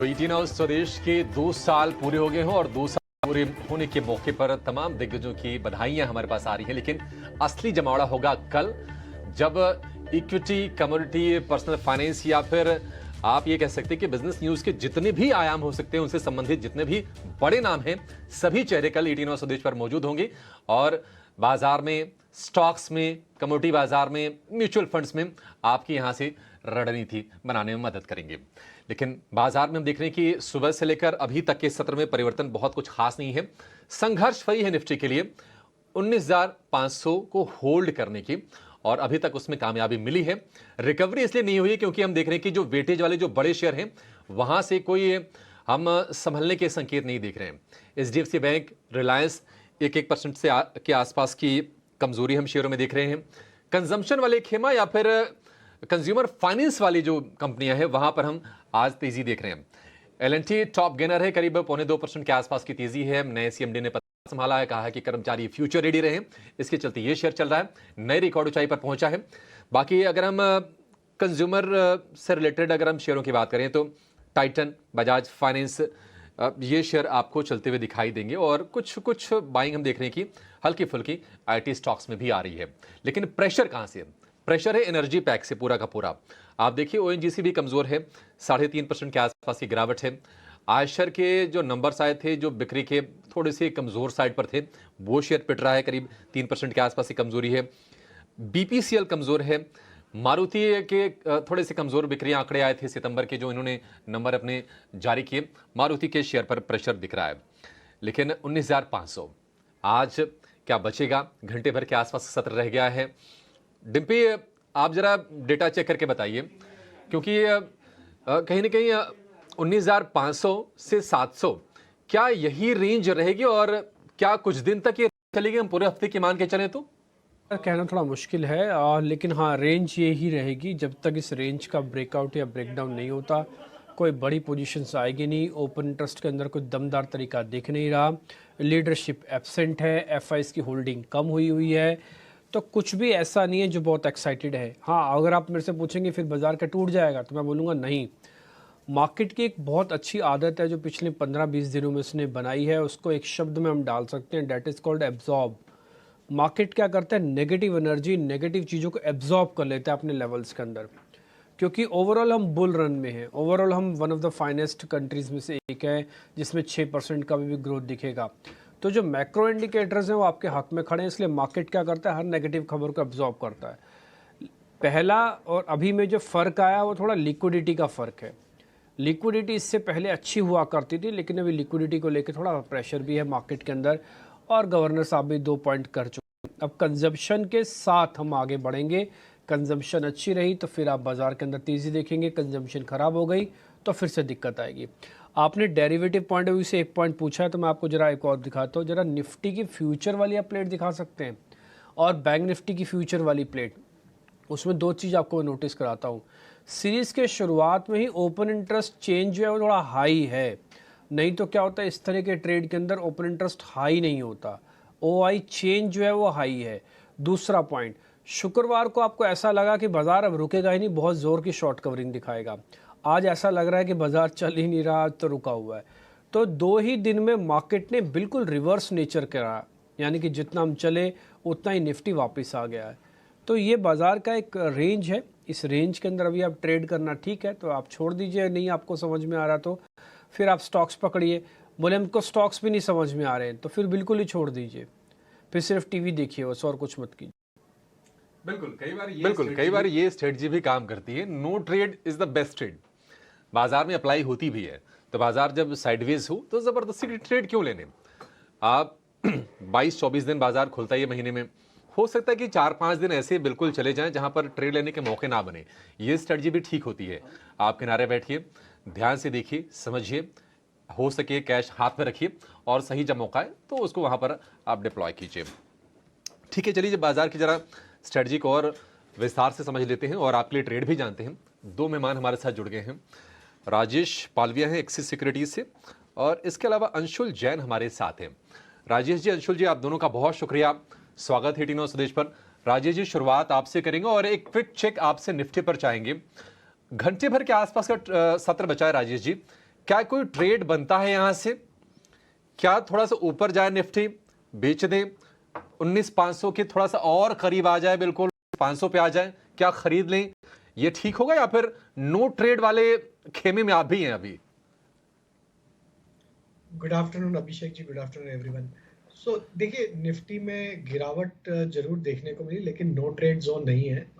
तो 18 हाउस स्वदेश के 2 साल पूरे हो गए हैं और 2 साल पूरे होने के मौके पर तमाम दिग्गजों की बधाइयां हमारे पास आ रही हैं, लेकिन असली जमावड़ा होगा कल, जब इक्विटी, कमोडिटी, पर्सनल फाइनेंस या फिर आप ये कह सकते हैं कि बिजनेस न्यूज के जितने भी आयाम हो सकते हैं उनसे संबंधित जितने भी बड़े नाम हैं, सभी चेहरे कल 18 हाउस स्वदेश पर मौजूद होंगे और बाजार में, स्टॉक्स में, कमोडिटी बाजार में, म्यूचुअल फंड्स में आपकी यहां से रणनीति बनाने में मदद करेंगे। लेकिन बाजार में हम देख रहे हैं कि सुबह से लेकर अभी तक के सत्र में परिवर्तन बहुत कुछ खास नहीं है। संघर्ष वही है निफ्टी के लिए 19,500 को होल्ड करने की और अभी तक उसमें कामयाबी मिली है। रिकवरी इसलिए नहीं हुई क्योंकि हम देख रहे हैं कि जो वेटेज वाले जो बड़े शेयर हैं वहां से कोई हम संभलने के संकेत नहीं देख रहे हैं। एचडीएफसी बैंक, रिलायंस 1% से के आसपास की कमजोरी हम शेयरों में देख रहे हैं। कंजम्पशन वाले खेमा या फिर कंज्यूमर फाइनेंस वाली जो कंपनियां हैं वहां पर हम आज तेजी देख रहे हैं। एल&टी टॉप गेनर है, करीब 0.25% के आसपास की तेजी है। नए सीएमडी ने पता संभाला है, कहा है कि कर्मचारी फ्यूचर रेडी रहे, इसके चलते ये शेयर चल रहा है, नए रिकॉर्ड ऊंचाई पर पहुंचा है। बाकी अगर हम कंज्यूमर से रिलेटेड अगर हम शेयरों की बात करें तो टाइटन, बजाज फाइनेंस, ये शेयर आपको चलते हुए दिखाई देंगे और कुछ बाइंग हम देख रहे हैं कि हल्की फुल्की आईटी स्टॉक्स में भी आ रही है। लेकिन प्रेशर कहां से है? प्रेशर है एनर्जी पैक से पूरा का पूरा। आप देखिए ओएनजीसी भी कमजोर है, 3.5% के आसपास की गिरावट है। आयशर के जो नंबर्स आए थे जो बिक्री के थोड़े से कमजोर साइड पर थे, वो शेयर पिट रहा है, करीब 3% के आसपास की कमजोरी है। बीपीसीएल कमजोर है। मारुति के थोड़े से कमजोर बिक्री आंकड़े आए थे सितंबर के, जो इन्होंने नंबर अपने जारी किए। मारुति के शेयर पर प्रेशर दिख रहा है। लेकिन 19,500 आज क्या बचेगा? घंटे भर के आसपास सत्र रह गया है। डिम्पी, आप जरा डेटा चेक करके बताइए, क्योंकि कहीं ना कहीं 19,500 से 700 क्या यही रेंज रहेगी और क्या कुछ दिन तक ये चलेगी? हम पूरे हफ्ते की मान के चलें तो कहना थोड़ा मुश्किल है लेकिन हाँ, रेंज ये ही रहेगी जब तक इस रेंज का ब्रेकआउट या ब्रेकडाउन नहीं होता। कोई बड़ी पोजीशंस आएगी नहीं। ओपन इंटरेस्ट के अंदर कोई दमदार तरीका दिख नहीं रहा। लीडरशिप एब्सेंट है। एफआईज की होल्डिंग कम हुई है। तो कुछ भी ऐसा नहीं है जो बहुत एक्साइटेड है। हाँ, अगर आप मेरे से पूछेंगे फिर बाजार का टूट जाएगा तो मैं बोलूँगा नहीं। मार्केट की एक बहुत अच्छी आदत है जो पिछले 15-20 दिनों में उसने बनाई है, उसको एक शब्द में हम डाल सकते हैं, that is called absorb. Market क्या करता है? नेगेटिव एनर्जी, नेगेटिव चीज़ों को एब्जॉर्ब कर लेता है अपने लेवल्स के अंदर, क्योंकि ओवरऑल हम बुल रन में हैं। ओवरऑल हम one of the finest countries में से एक है जिसमें 6% का भी ग्रोथ दिखेगा। तो जो मैक्रो इंडिकेटर्स हैं वो आपके हक में खड़े हैं, इसलिए मार्केट क्या करता है? हर नेगेटिव खबर को एब्जॉर्ब करता है। पहला और अभी में जो फ़र्क आया वो थोड़ा लिक्विडिटी का फ़र्क है। लिक्विडिटी इससे पहले अच्छी हुआ करती थी, लेकिन अभी लिक्विडिटी को लेकर थोड़ा प्रेशर भी है मार्केट के अंदर और गवर्नर साहब भी 2 पॉइंट कर चुके हैं। अब कंजम्पशन के साथ हम आगे बढ़ेंगे। कंजम्पशन अच्छी रही तो फिर आप बाज़ार के अंदर तेज़ी देखेंगे। कंजम्पशन ख़राब हो गई तो फिर से दिक्कत आएगी। आपने डेरिवेटिव पॉइंट ऑफ व्यू से एक पॉइंट पूछा है तो मैं आपको ज़रा एक और दिखाता हूँ। ज़रा निफ्टी की फ्यूचर वाली आप प्लेट दिखा सकते हैं और बैंक निफ्टी की फ्यूचर वाली प्लेट, उसमें 2 चीज़ आपको नोटिस कराता हूँ। सीरीज़ के शुरुआत में ही ओपन इंटरेस्ट चेंज जो है वो थोड़ा हाई है। नहीं तो क्या होता है, इस तरह के ट्रेड के अंदर ओपन इंटरेस्ट हाई नहीं होता, ओआई चेंज जो है वो हाई है। दूसरा पॉइंट, शुक्रवार को आपको ऐसा लगा कि बाजार अब रुकेगा ही नहीं, बहुत ज़ोर की शॉर्ट कवरिंग दिखाएगा। आज ऐसा लग रहा है कि बाजार चल ही नहीं रहा, तो रुका हुआ है। तो 2 ही दिन में मार्केट ने बिल्कुल रिवर्स नेचर करा, यानी कि जितना हम चले उतना ही निफ्टी वापस आ गया है। तो ये बाज़ार का एक रेंज है। इस रेंज के अंदर अभी आप ट्रेड करना ठीक है तो आप छोड़ दीजिए, नहीं आपको समझ में आ रहा तो फिर आप स्टॉक्स पकड़िए। बोले हमको स्टॉक्स भी नहीं समझ में आ रहे हैं तो फिर बिल्कुल ही छोड़ दीजिए, फिर सिर्फ टीवी देखिए बस और कुछ मत कीजिए। बिल्कुल कई बार ये स्ट्रेटजी भी काम करती है। No trade is the best trade, बाजार में अप्लाई होती भी है। तो बाजार जब साइडवेज हो तो जबरदस्ती की ट्रेड क्यों लेने? आप 22-24 दिन बाजार खुलता है ये महीने में, हो सकता है कि 4-5 दिन ऐसे बिल्कुल चले जाएं जहां पर ट्रेड लेने के मौके ना बने। ये स्ट्रेटजी भी ठीक होती है। आप किनारे बैठिए, ध्यान से देखिए, समझिए, हो सके कैश हाथ में रखिए और सही जब मौका है तो उसको वहां पर आप डिप्लॉय कीजिए। ठीक है, चलिए जब बाजार की जरा स्ट्रेटजी को और विस्तार से समझ लेते हैं और आपके लिए ट्रेड भी जानते हैं। 2 मेहमान हमारे साथ जुड़ गए हैं। राजेश पालविया हैं एक्सिस सिक्योरिटीज से और इसके अलावा अंशुल जैन हमारे साथ हैं। राजेश जी, अंशुल जी, आप दोनों का बहुत शुक्रिया, स्वागत है 18 हाउस स्वदेश पर। राजेश जी, शुरुआत आपसे करेंगे और एक क्विक चेक आपसे निफ्टी पर चाहेंगे। घंटे भर के आसपास का सत्र बचा है राजेश जी, क्या कोई ट्रेड बनता है यहां से? क्या थोड़ा सा ऊपर जाए निफ्टी, बेच दें, 19,500 के थोड़ा सा और करीब आ जाए, बिल्कुल 500 पे आ जाए, क्या खरीद लें? ये ठीक होगा या फिर नो ट्रेड वाले खेमे में आप भी हैं अभी? Good afternoon Abhishek ji, good afternoon everyone. सो देखिए, निफ्टी में गिरावट जरूर देखने को मिली, लेकिन नो ट्रेड जोन नहीं है।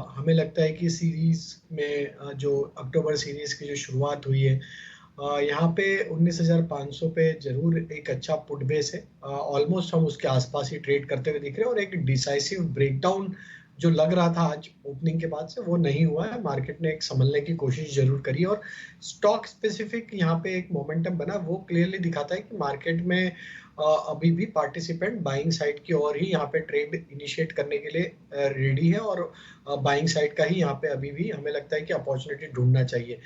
हमें लगता है कि सीरीज में जो अक्टूबर सीरीज की जो शुरुआत हुई है, यहाँ पे 19,500 पे जरूर एक अच्छा पुट बेस है। ऑलमोस्ट हम उसके आसपास ही ट्रेड करते हुए दिख रहे हैं, और एक डिसाइसिव ब्रेकडाउन जो लग रहा था आज ओपनिंग के बाद से, वो नहीं हुआ है। मार्केट ने एक संभलने की कोशिश जरूर करी, और स्टॉक स्पेसिफिक यहाँ पे एक मोमेंटम बना, वो क्लियरली दिखाता है कि मार्केट में अभी भी पार्टिसिपेंट बाइंग साइड की ओर ही यहाँ पे ट्रेड इनिशिएट करने के लिए रेडी है, और बाइंग साइड का ही यहाँ पे अभी भी हमें लगता है कि अपॉर्चुनिटी ढूंढना चाहिए।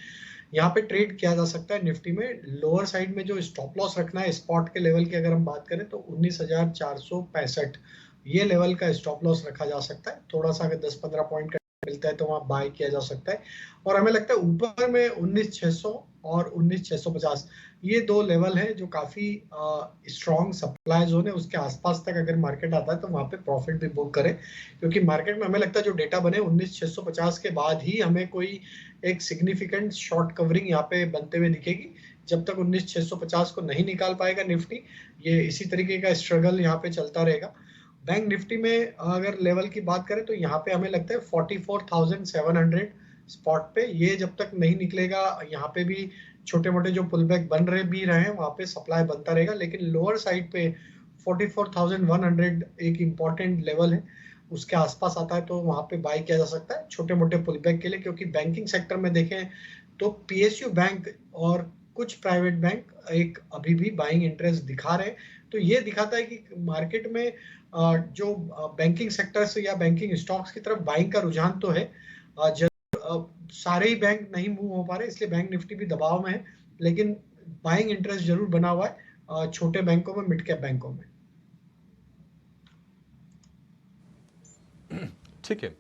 यहाँ पे ट्रेड किया जा सकता है निफ्टी में। लोअर साइड में जो स्टॉप लॉस रखना है स्पॉट के लेवल की अगर हम बात करें तो 19,465 ये लेवल का स्टॉप लॉस रखा जा सकता है। थोड़ा सा अगर 10-15 पॉइंट का मिलता है तो वहां बाय किया जा सकता है। और हमें लगता है ऊपर में 19,600 और 19,650 ये दो लेवल है जो काफी स्ट्रॉन्ग सप्लाई जोन है। उसके आसपास तक अगर मार्केट आता है तो वहां पे प्रॉफिट भी बुक करें, क्योंकि मार्केट में हमें लगता है जो डेटा बने 19,650 के बाद ही हमें कोई एक सिग्निफिकेंट शॉर्ट कवरिंग यहाँ पे बनते हुए दिखेगी। जब तक 19,650 को नहीं निकाल पाएगा निफ्टी, ये इसी तरीके का स्ट्रगल यहाँ पे चलता रहेगा। बैंक निफ्टी में अगर लेवल की बात करें तो यहाँ पे हमें लगता है 44,700 स्पॉट पे, ये जब तक नहीं निकलेगा यहाँ पे भी छोटे मोटे जो पुल बैक बन रहे भी रहे हैं वहाँ पे सप्लाई बनता रहेगा। लेकिन लोअर साइड पे 44,100 एक इम्पॉर्टेंट लेवल है, उसके आसपास आता है तो वहाँ पे बाय किया जा सकता है छोटे मोटे पुल बैक के लिए। क्योंकि बैंकिंग सेक्टर में देखें तो पीएसयू बैंक और कुछ प्राइवेट बैंक एक अभी भी बाइंग इंटरेस्ट दिखा रहे हैं। तो ये दिखाता है कि मार्केट में जो बैंकिंग सेक्टर से या बैंकिंग स्टॉक्स की तरफ बाइंग का रुझान तो है। सारे ही बैंक नहीं मूव हो पा रहे, इसलिए बैंक निफ्टी भी दबाव में है, लेकिन बाइंग इंटरेस्ट जरूर बना हुआ है छोटे बैंकों में, मिड कैप बैंकों में। ठीक है,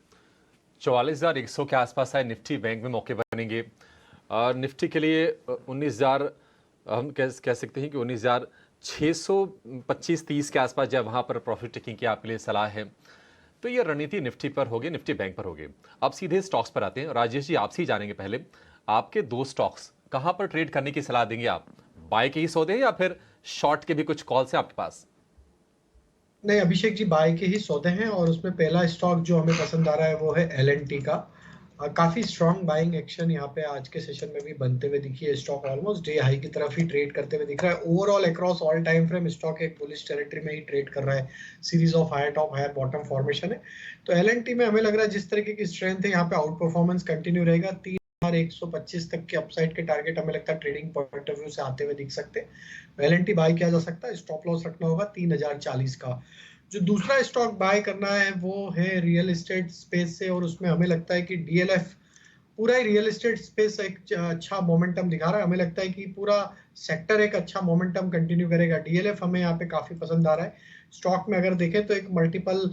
44,100 के आसपास आए निफ्टी, बैंक में मौके बनेंगे। निफ्टी के लिए 19,000 हम कह सकते हैं कि 19,625-30 के आसपास जब वहां पर प्रॉफिट टेकिंग की आपके लिए सलाह है। तो ये रणनीति निफ्टी पर होगी, निफ्टी बैंक पर होगी। अब सीधे स्टॉक्स पर आते हैं। राजेश जी, आपसे ही जानेंगे पहले, आपके दो स्टॉक्स कहां पर ट्रेड करने की सलाह देंगे आप? बाय के ही सौदे या फिर शॉर्ट के भी कुछ कॉल्स हैं आपके पास? नहीं अभिषेक जी, बाय के ही सौदे हैं, और उसमें पहला स्टॉक जो हमें पसंद आ रहा है वो है एल&टी का। काफी स्ट्रॉन्ग बाइंग एक्शन यहाँ पे आज के सेशन में भी बनते हुए दिखी है। स्टॉक ऑलमोस्ट डे हाई की तरफ ही ट्रेड करते हुए दिख रहा है। Overall across all time frame stock एक बुलिश टेरिटरी में ही ट्रेड कर रहा है। Series of higher top higher bottom formation है। तो एल&टी में हमें लग रहा है जिस तरीके की स्ट्रेंथ है यहाँ पे आउट परफॉर्मेंस कंटिन्यू रहेगा। 3,125 तक के अपसाइड के टारगेट हमें लगता है ट्रेडिंग पॉइंट ऑफ व्यू से आते हुए दिख सकते हैं। एल&टी बाय किया जा सकता है। स्टॉप लॉस रखना होगा 3,040 का। जो दूसरा स्टॉक बाय करना है वो है रियल एस्टेट स्पेस से, और उसमें हमें लगता है कि डीएलएफ पूरा ही रियल एस्टेट स्पेस एक अच्छा मोमेंटम दिखा रहा है। हमें लगता है कि पूरा सेक्टर एक अच्छा मोमेंटम कंटिन्यू करेगा। डीएलएफ हमें यहाँ पे काफी पसंद आ रहा है। स्टॉक में अगर देखें तो एक मल्टीपल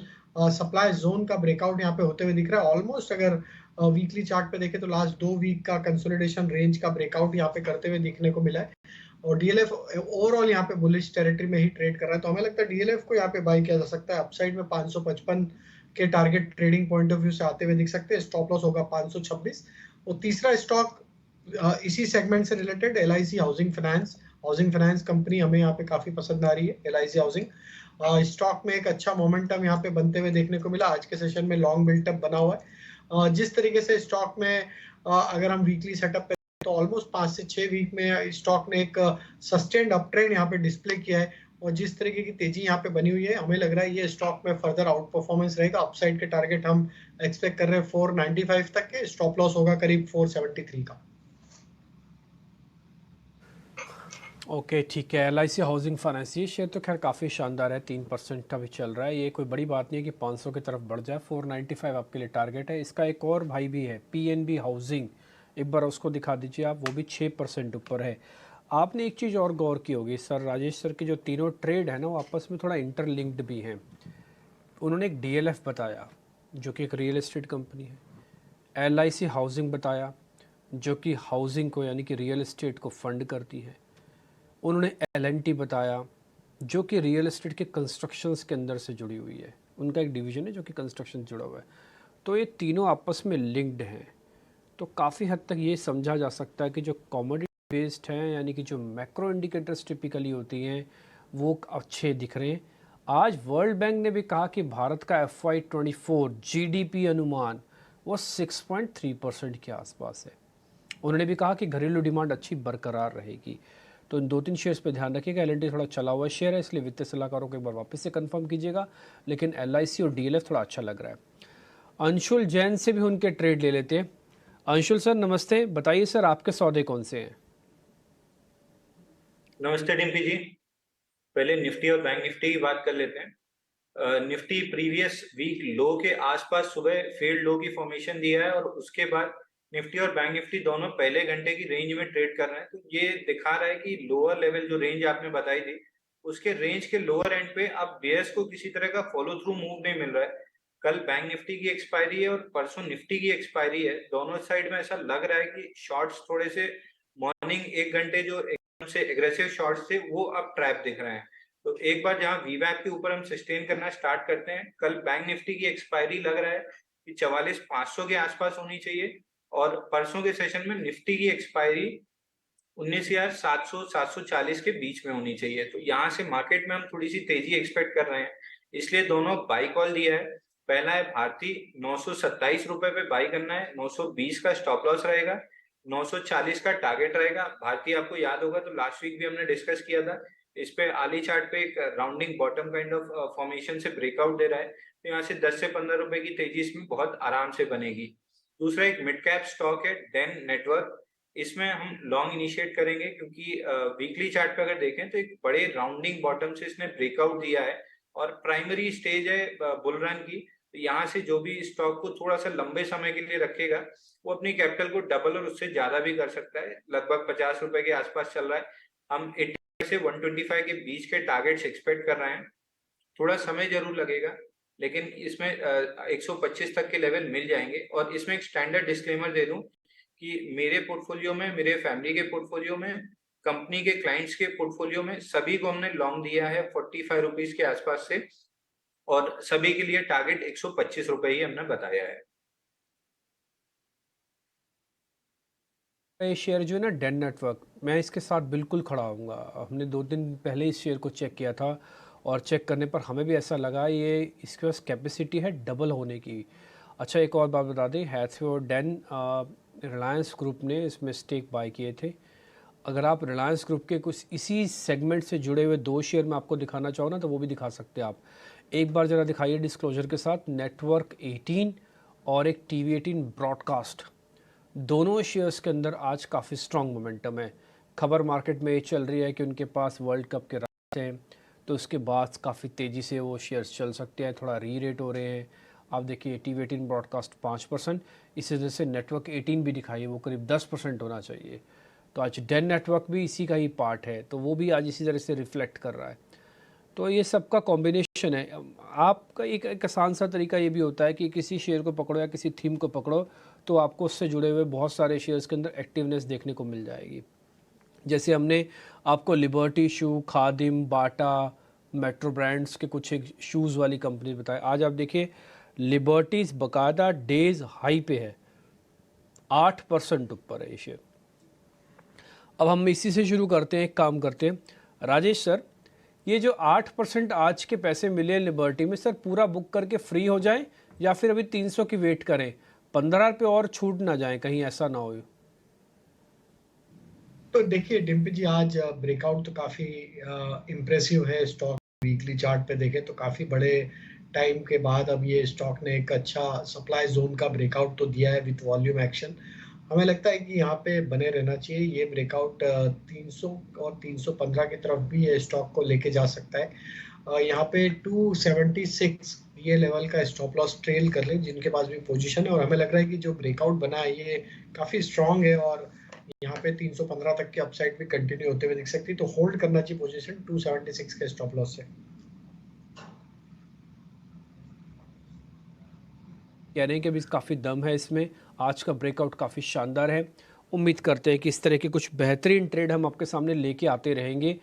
सप्लाई जोन का ब्रेकआउट यहाँ पे होते हुए दिख रहा है। ऑलमोस्ट अगर वीकली चार्ट पे देखें तो लास्ट 2 वीक का कंसोलिडेशन रेंज का ब्रेकआउट यहाँ पे करते हुए दिखने को मिला है। और डीएलएफ ओवरऑल यहाँ पे बुलिश टेरिटरी में ही ट्रेड कर रहा है, तो हमें लगता है डीएलएफ को यहाँ पे बाय किया जा सकता है। अपसाइड में 555 के target trading point of view से आते हुए दिख सकते हैं। स्टॉप लॉस होगा 526। और तीसरा स्टॉक इसी सेगमेंट से related LIC housing finance company हमें यहाँ पे काफी पसंद आ रही है। एलआईसी हाउसिंग स्टॉक में एक अच्छा मोमेंटम यहाँ पे बनते हुए देखने को मिला। आज के सेशन में लॉन्ग बिल्टअप बना हुआ है। जिस तरीके से स्टॉक में अगर हम वीकली सेटअप तो ऑलमोस्ट 5 से 6 वीक में स्टॉक ने एक सस्टेन्ड अप ट्रेंड यहाँ पे डिस्प्ले किया है, और जिस तरीके की तेजी यहाँ पे बनी हुई है हमें लग रहा है ये स्टॉक में फर्दर आउट परफॉर्मेंस रहेगा। अपसाइड के टारगेट हम एक्सपेक्ट कर रहे हैं 495 तक के। स्टॉप लॉस होगा करीब 473 का। ओके ठीक है। एलआईसी हाउसिंग फाइनेंस ये शेयर तो खैर काफ़ी शानदार है, 3% का भी चल रहा है। ये कोई बड़ी बात नहीं है कि 500 की तरफ बढ़ जाए। 495 आपके लिए टारगेट है। इसका एक और भाई भी है पीएनबी हाउसिंग, एक बार उसको दिखा दीजिए आप, वो भी 6% ऊपर है। आपने एक चीज़ और गौर की होगी सर, राजेश सर के जो तीनों ट्रेड है ना वो आपस में थोड़ा इंटरलिंक्ड भी हैं। उन्होंने एक डीएलएफ बताया जो कि एक रियल एस्टेट कंपनी है, एलआईसी हाउसिंग बताया जो कि हाउसिंग को यानी कि रियल एस्टेट को फंड करती है। उन्होंने एल&टी बताया जो कि रियल एस्टेट के कंस्ट्रक्शंस के अंदर से जुड़ी हुई है, उनका एक डिवीज़न है जो कि कंस्ट्रक्शन से जुड़ा हुआ है। तो ये तीनों आपस में लिंक्ड हैं। तो काफ़ी हद तक ये समझा जा सकता है कि जो कमोडिटी बेस्ड हैं यानी कि जो मैक्रो इंडिकेटर्स टिपिकली होती हैं वो अच्छे दिख रहे हैं। आज वर्ल्ड बैंक ने भी कहा कि भारत का FY24 GDP अनुमान वो 6.3% के आसपास है। उन्होंने भी कहा कि घरेलू डिमांड अच्छी बरकरार रहेगी। तो इन 2-3 शेयर्स पे ध्यान रखिएगा। एल&टी थोड़ा चला हुआ शेयर है, इसलिए वित्तीय सलाहकारों को एक बार वापस से कंफर्म कीजिएगा, लेकिन LIC और DLF थोड़ा अच्छा लग रहा है। अंशुल जैन से भी उनके ट्रेड ले लेते हैं। अंशुल सर नमस्ते, बताइए सर आपके सौदे कौन से हैं? नमस्ते डिम्पी जी। पहले निफ्टी और बैंक निफ्टी की बात कर लेते हैं। निफ्टी प्रीवियस वीक लो के आसपास सुबह फेल्ड लो की फॉर्मेशन दिया है और उसके बाद निफ्टी और बैंक निफ्टी दोनों पहले घंटे की रेंज में ट्रेड कर रहे हैं। तो ये दिखा रहा है कि लोअर लेवल जो रेंज आपने बताई थी उसके रेंज के लोअर एंड पे अब बेयर्स को किसी तरह का फॉलो थ्रू मूव नहीं मिल रहा है। कल बैंक निफ्टी की एक्सपायरी है और परसों निफ्टी की एक्सपायरी है। दोनों साइड में ऐसा लग रहा है कि शॉर्ट्स थोड़े से मॉर्निंग 1 घंटे जो से एग्रेसिव शॉर्ट्स थे वो अब ट्रैप दिख रहे हैं। तो एक बार जहां वीवैप के ऊपर हम सस्टेन करना स्टार्ट करते हैं, कल बैंक निफ्टी की एक्सपायरी लग रहा है कि 44,500 के आसपास होनी चाहिए और परसों के सेशन में निफ्टी की एक्सपायरी 19,700 740 के बीच में होनी चाहिए। तो यहाँ से मार्केट में हम थोड़ी सी तेजी एक्सपेक्ट कर रहे हैं, इसलिए दोनों बाई कॉल दिया है। पहला है भारती 927 रुपए पे बाई करना है, 920 का स्टॉप लॉस रहेगा, 940 का टारगेट रहेगा। भारतीय आपको याद होगा तो लास्ट वीक भी हमने डिस्कस किया था, इस पे आली चार्ट पे एक rounding bottom kind of formation से ब्रेकआउट दे रहा है। तो यहाँ से 10 से 15 रुपए की तेजी इसमें बहुत आराम से बनेगी। दूसरा एक मिड कैप स्टॉक है डेन नेटवर्क, इसमें हम लॉन्ग इनिशिएट करेंगे क्योंकि वीकली चार्ट पे अगर देखें तो एक बड़े राउंडिंग बॉटम से इसने ब्रेकआउट दिया है और प्राइमरी स्टेज है बुल रन की। तो यहाँ से जो भी स्टॉक को थोड़ा सा लंबे समय के लिए रखेगा वो अपनी कैपिटल को डबल और उससे ज्यादा भी कर सकता है। लगभग 50 रुपए के आसपास चल रहा है। हम 80 से 125 के बीच के टारगेट्स एक्सपेक्ट कर रहे हैं। थोड़ा समय जरूर लगेगा लेकिन इसमें 125 तक के लेवल मिल जाएंगे। और इसमें एक स्टैंडर्ड डिस्क्लेमर दे दूं कि मेरे पोर्टफोलियो में, मेरे फैमिली के पोर्टफोलियो में, कंपनी के क्लाइंट्स के पोर्टफोलियो में सभी को हमने लॉन्ग दिया है 45 रुपीज के आसपास से और सभी के लिए टारगेट 125 रुपए ही हमने बताया है। ये शेयर जो है ना डेन नेटवर्क, मैं इसके साथ बिल्कुल खड़ा हूँगा। हमने 2 दिन पहले इस शेयर को चेक किया था और चेक करने पर हमें भी ऐसा लगा ये इसके पास कैपेसिटी है डबल होने की। अच्छा एक और बात बता दें, हैथवे और डेन रिलायंस ग्रुप ने इसमें स्टेक बाय किए थे। अगर आप रिलायंस ग्रुप के कुछ इसी सेगमेंट से जुड़े हुए 2 शेयर मैं आपको दिखाना चाहूँ ना तो वो भी दिखा सकते हैं आप। एक बार ज़रा दिखाइए डिस्क्लोजर के साथ, नेटवर्क 18 और एक TV18 ब्रॉडकास्ट। दोनों शेयर्स के अंदर आज काफ़ी स्ट्रॉन्ग मोमेंटम है। खबर मार्केट में ये चल रही है कि उनके पास वर्ल्ड कप के राइट्स हैं, तो उसके बाद काफ़ी तेज़ी से वो शेयर्स चल सकते हैं, थोड़ा री रेट हो रहे हैं। आप देखिए TV18 ब्रॉडकास्ट 5%, इसी वजह से नेटवर्क 18 भी दिखाइए वो करीब 10% होना चाहिए। तो आज डेन नेटवर्क भी इसी का ही पार्ट है, तो वो भी आज इसी तरह से रिफ्लेक्ट कर रहा है। तो ये सबका कॉम्बिनेशन है। आपका एक आसान सा तरीका ये भी होता है कि किसी शेयर को पकड़ो या किसी थीम को पकड़ो तो आपको उससे जुड़े हुए बहुत सारे शेयर्स के अंदर एक्टिवनेस देखने को मिल जाएगी। जैसे हमने आपको लिबर्टी शू, खादिम, बाटा, मेट्रो ब्रांड्स के कुछ एक शूज़ वाली कंपनी बताए। आज आप देखिए लिबर्टीज़ बाकायदा डेज हाई पे है, 8% ऊपर है ये शेयर। अब हम इसी से शुरू करते हैं, एक काम करते हैं राजेश सर, ये जो 8% आज के पैसे मिले लिबर्टी में, सर पूरा बुक करके फ्री हो जाए या फिर अभी 300 की वेट करें, 15 रुपये और छूट ना जाए, कहीं ऐसा ना हो? तो देखिए डिम्पी जी, आज ब्रेकआउट तो काफी इम्प्रेसिव है। स्टॉक वीकली चार्ट पे देखें तो काफी बड़े टाइम के बाद अब ये स्टॉक ने एक अच्छा सप्लाई जोन का ब्रेकआउट तो दिया है विथ वॉल्यूम एक्शन। हमें लगता है कि यहाँ पे बने रहना चाहिए। ये ब्रेकआउट 300 और 315 की तरफ भी ये स्टॉक को लेके जा सकता है। यहाँ पे 276 ये लेवल का स्टॉप लॉस ट्रेल कर ले जिनके पास भी पोजीशन है, और हमें लग रहा है कि जो ब्रेकआउट बना है ये काफी स्ट्रांग है और यहाँ पे 315 तक की अपसाइड भी कंटिन्यू होते हुए दिख सकती है। तो होल्ड करना चाहिए पोजीशन 276 के स्टॉप लॉस से। कह रहे हैं कि अभी काफ़ी दम है इसमें, आज का ब्रेकआउट काफ़ी शानदार है। उम्मीद करते हैं कि इस तरह के कुछ बेहतरीन ट्रेड हम आपके सामने लेके आते रहेंगे।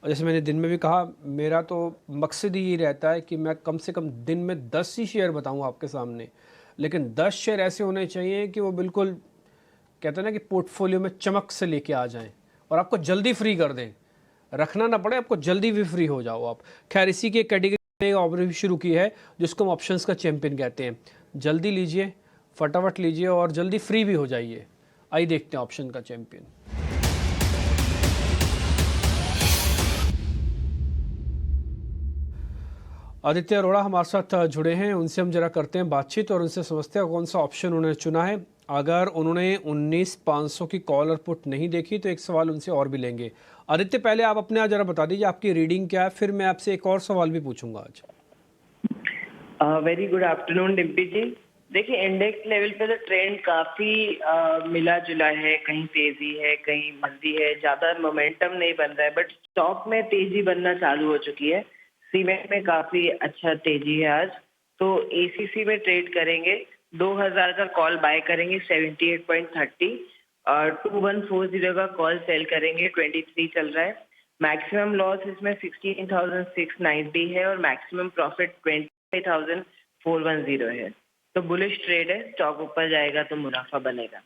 और जैसे मैंने दिन में भी कहा, मेरा तो मकसद ही ये रहता है कि मैं कम से कम दिन में 10 ही शेयर बताऊं आपके सामने, लेकिन 10 शेयर ऐसे होने चाहिए कि वो बिल्कुल कहते हैं ना कि पोर्टफोलियो में चमक से लेके आ जाएं और आपको जल्दी फ्री कर दें, रखना ना पड़े आपको, जल्दी भी फ्री हो जाओ आप। खैर, इसी की कैटेगरी ऑर्डर भी शुरू की है जिसको हम ऑप्शंस का चैंपियन कहते हैं। जल्दी लीजिए, फटाफट लीजिए और जल्दी फ्री भी हो जाइए। आइए देखते हैं ऑप्शन का चैंपियन। आदित्य अरोड़ा हमारे साथ जुड़े हैं, उनसे हम जरा करते हैं बातचीत और उनसे समझते हैं कौन सा ऑप्शन उन्होंने चुना है। अगर उन्होंने 19,500 की कॉल और पुट नहीं देखी तो एक सवाल उनसे और भी लेंगे। आदित्य, पहले आप अपने जरा बता दीजिए आपकी रीडिंग क्या है, फिर मैं आपसे एक और सवाल भी पूछूंगा आज। वेरी गुड आफ्टरनून डिम्पी जी। देखिए, इंडेक्स लेवल पे तो ट्रेंड काफी मिला जुला है, कहीं तेजी है कहीं मंदी है, ज्यादा मोमेंटम नहीं बन रहा है, बट स्टॉक में तेजी बनना चालू हो चुकी है। सीमेंट में काफी अच्छा तेजी है आज, तो एसीसी में ट्रेड करेंगे। 2000 का कॉल बाय करेंगे 78.30 और 2140 का कॉल सेल करेंगे 23 चल रहा है। मैक्सिमम लॉस इसमें 16,690 है और मैक्सिमम प्रॉफिट 20,410 है। तो बुलिश ट्रेड है, स्टॉक ऊपर जाएगा तो मुनाफा बनेगा।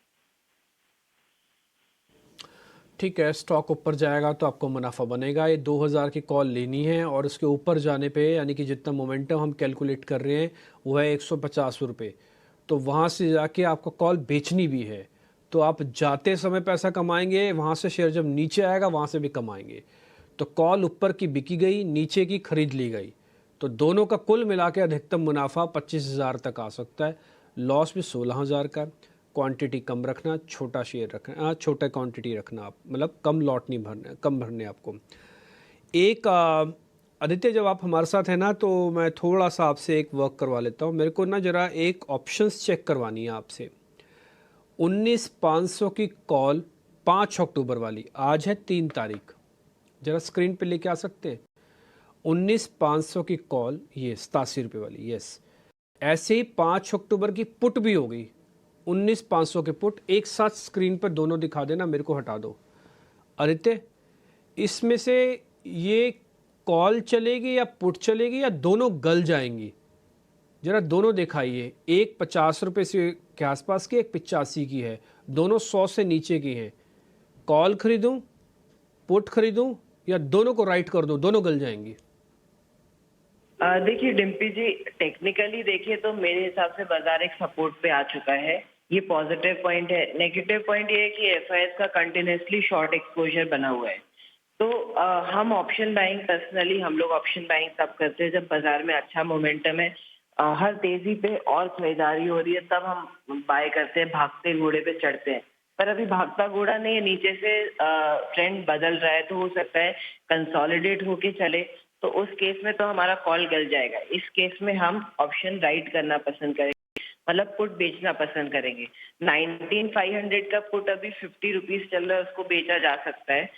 ठीक है, स्टॉक ऊपर जाएगा तो आपको मुनाफा बनेगा। ये 2000 की कॉल लेनी है और इसके ऊपर जाने पे यानी कि जितना मोमेंटम हम कैलकुलेट कर रहे हैं वो है 150 रुपये, तो वहाँ से जाके आपको कॉल बेचनी भी है। तो आप जाते समय पैसा कमाएंगे, वहाँ से शेयर जब नीचे आएगा वहाँ से भी कमाएंगे। तो कॉल ऊपर की बिकी गई, नीचे की खरीद ली गई, तो दोनों का कुल मिला के अधिकतम मुनाफा 25,000 तक आ सकता है। लॉस भी 16,000 का। क्वांटिटी कम रखना, छोटा शेयर रखना, छोटा क्वांटिटी रखना, आप मतलब कम लॉट नहीं भरने, कम भरने आपको। एक आदित्य, जब आप हमारे साथ हैं ना तो मैं थोड़ा सा आपसे एक वर्क करवा लेता हूँ। मेरे को ना ज़रा एक ऑप्शंस चेक करवानी है आपसे। 19,500 की कॉल 5 अक्टूबर वाली, आज है 3 तारीख, ज़रा स्क्रीन पे लेके आ सकते हैं। 19,500 की कॉल, ये 87 रुपये वाली, यस। ऐसे ही 5 अक्टूबर की पुट भी हो गई, 19,500 के पुट एक साथ स्क्रीन पर दोनों दिखा देना, मेरे को हटा दो। आदित्य, इसमें से ये कॉल चलेगी या पुट चलेगी या दोनों गल जाएंगी? जरा दोनों दिखाइए। एक 50 रुपये से के आसपास की, एक 85 की है, दोनों 100 से नीचे की हैं। कॉल खरीदूं, पुट खरीदूं या दोनों को राइट कर दूं? दोनों गल जाएंगी। देखिए डिम्पी जी, टेक्निकली देखिए तो मेरे हिसाब से बाजार एक सपोर्ट पे आ चुका है, ये पॉजिटिव पॉइंट है। नेगेटिव पॉइंट ये है कि एफआईएस का कंटिन्यूसली शॉर्ट एक्सपोजर बना हुआ है। तो हम ऑप्शन बाइंग, पर्सनली हम लोग ऑप्शन बाइंग तब करते हैं जब बाजार में अच्छा मोमेंटम है, हर तेजी पे और खरीदारी हो रही है, तब हम बाय करते हैं, भागते घोड़े पे चढ़ते हैं। पर अभी भागता घोड़ा नहीं है, नीचे से ट्रेंड बदल रहा है, तो हो सकता है कंसोलिडेट होके चले, तो उस केस में तो हमारा कॉल गल जाएगा। इस केस में हम ऑप्शन राइट करना पसंद करेंगे, मतलब पुट बेचना पसंद करेंगे। 19,500 का पुट अभी 50 रुपीज चल रहा है, उसको बेचा जा सकता है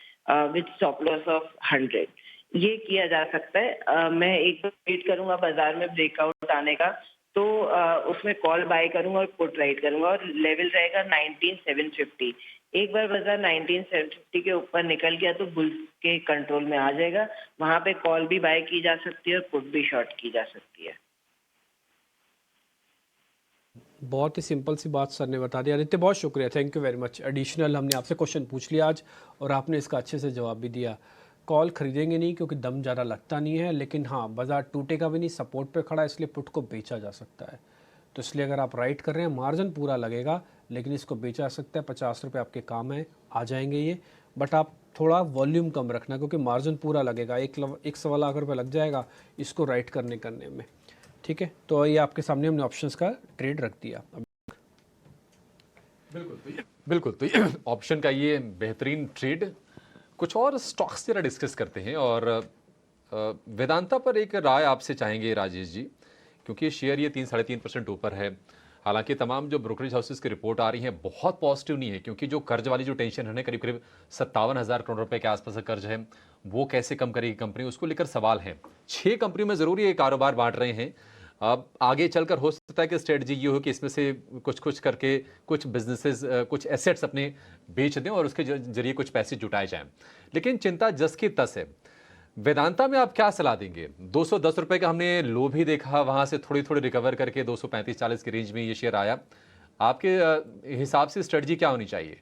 विद स्टॉप लॉस ऑफ 100, ये किया जा सकता है। मैं एक बार वेट करूंगा बाजार में ब्रेकआउट आने का, तो उसमें कॉल बाय करूंगा और पुट राइट करूंगा, और लेवल रहेगा 19,750। एक बार बाजार 19,750 के ऊपर निकल गया तो बुल्स के कंट्रोल में आ जाएगा, वहां पे कॉल भी बाय की जा सकती है और पुट भी शॉर्ट की जा सकती है। बहुत ही सिंपल सी बात सर ने बता दी। आदित्य, बहुत शुक्रिया, thank you very much. Additional हमने आपसे क्वेश्चन पूछ लिया आज और आपने इसका अच्छे से जवाब भी दिया। कॉल खरीदेंगे नहीं क्योंकि दम ज़्यादा लगता नहीं है, लेकिन हाँ, बाजार टूटेगा भी नहीं, सपोर्ट पे खड़ा है, इसलिए पुट को बेचा जा सकता है। तो इसलिए अगर आप राइट कर रहे हैं, मार्जिन पूरा लगेगा लेकिन इसको बेचा जा सकता है। 50 रुपये आपके काम है, आ जाएंगे ये, बट आप थोड़ा वॉल्यूम कम रखना क्योंकि मार्जिन पूरा लगेगा। 1 लाख रुपये लग जाएगा इसको राइट करने में। ठीक है, तो ये आपके सामने हमने ऑप्शंस का ट्रेड रख दिया। बिल्कुल, तो ये ऑप्शन का ये बेहतरीन ट्रेड। कुछ और स्टॉक्स जरा डिस्कस करते हैं और वेदांता पर एक राय आपसे चाहेंगे राजेश जी, क्योंकि शेयर ये 3-3.5% ऊपर है। हालांकि तमाम जो ब्रोकरेज हाउसेस की रिपोर्ट आ रही है बहुत पॉजिटिव नहीं है, क्योंकि जो कर्ज वाली जो टेंशन है, करीब करीब 57,000 करोड़ रुपए के आसपास का कर्ज है, वो कैसे कम करेगी कंपनी, उसको लेकर सवाल है। 6 कंपनियों में ज़रूर ये कारोबार बांट रहे हैं अब आगे चलकर हो सकता है कि स्ट्रेटजी ये हो कि इसमें से कुछ कुछ करके कुछ बिजनेसेस, कुछ एसेट्स अपने बेच दें और उसके जरिए कुछ पैसे जुटाए जाएं। लेकिन चिंता जस की तस है। वेदांता में आप क्या सलाह देंगे? 210 रुपए का हमने लो भी देखा, वहां से थोड़ी थोड़ी रिकवर करके 235-40 की रेंज में ये शेयर आया। आपके हिसाब से स्ट्रेटजी क्या होनी चाहिए?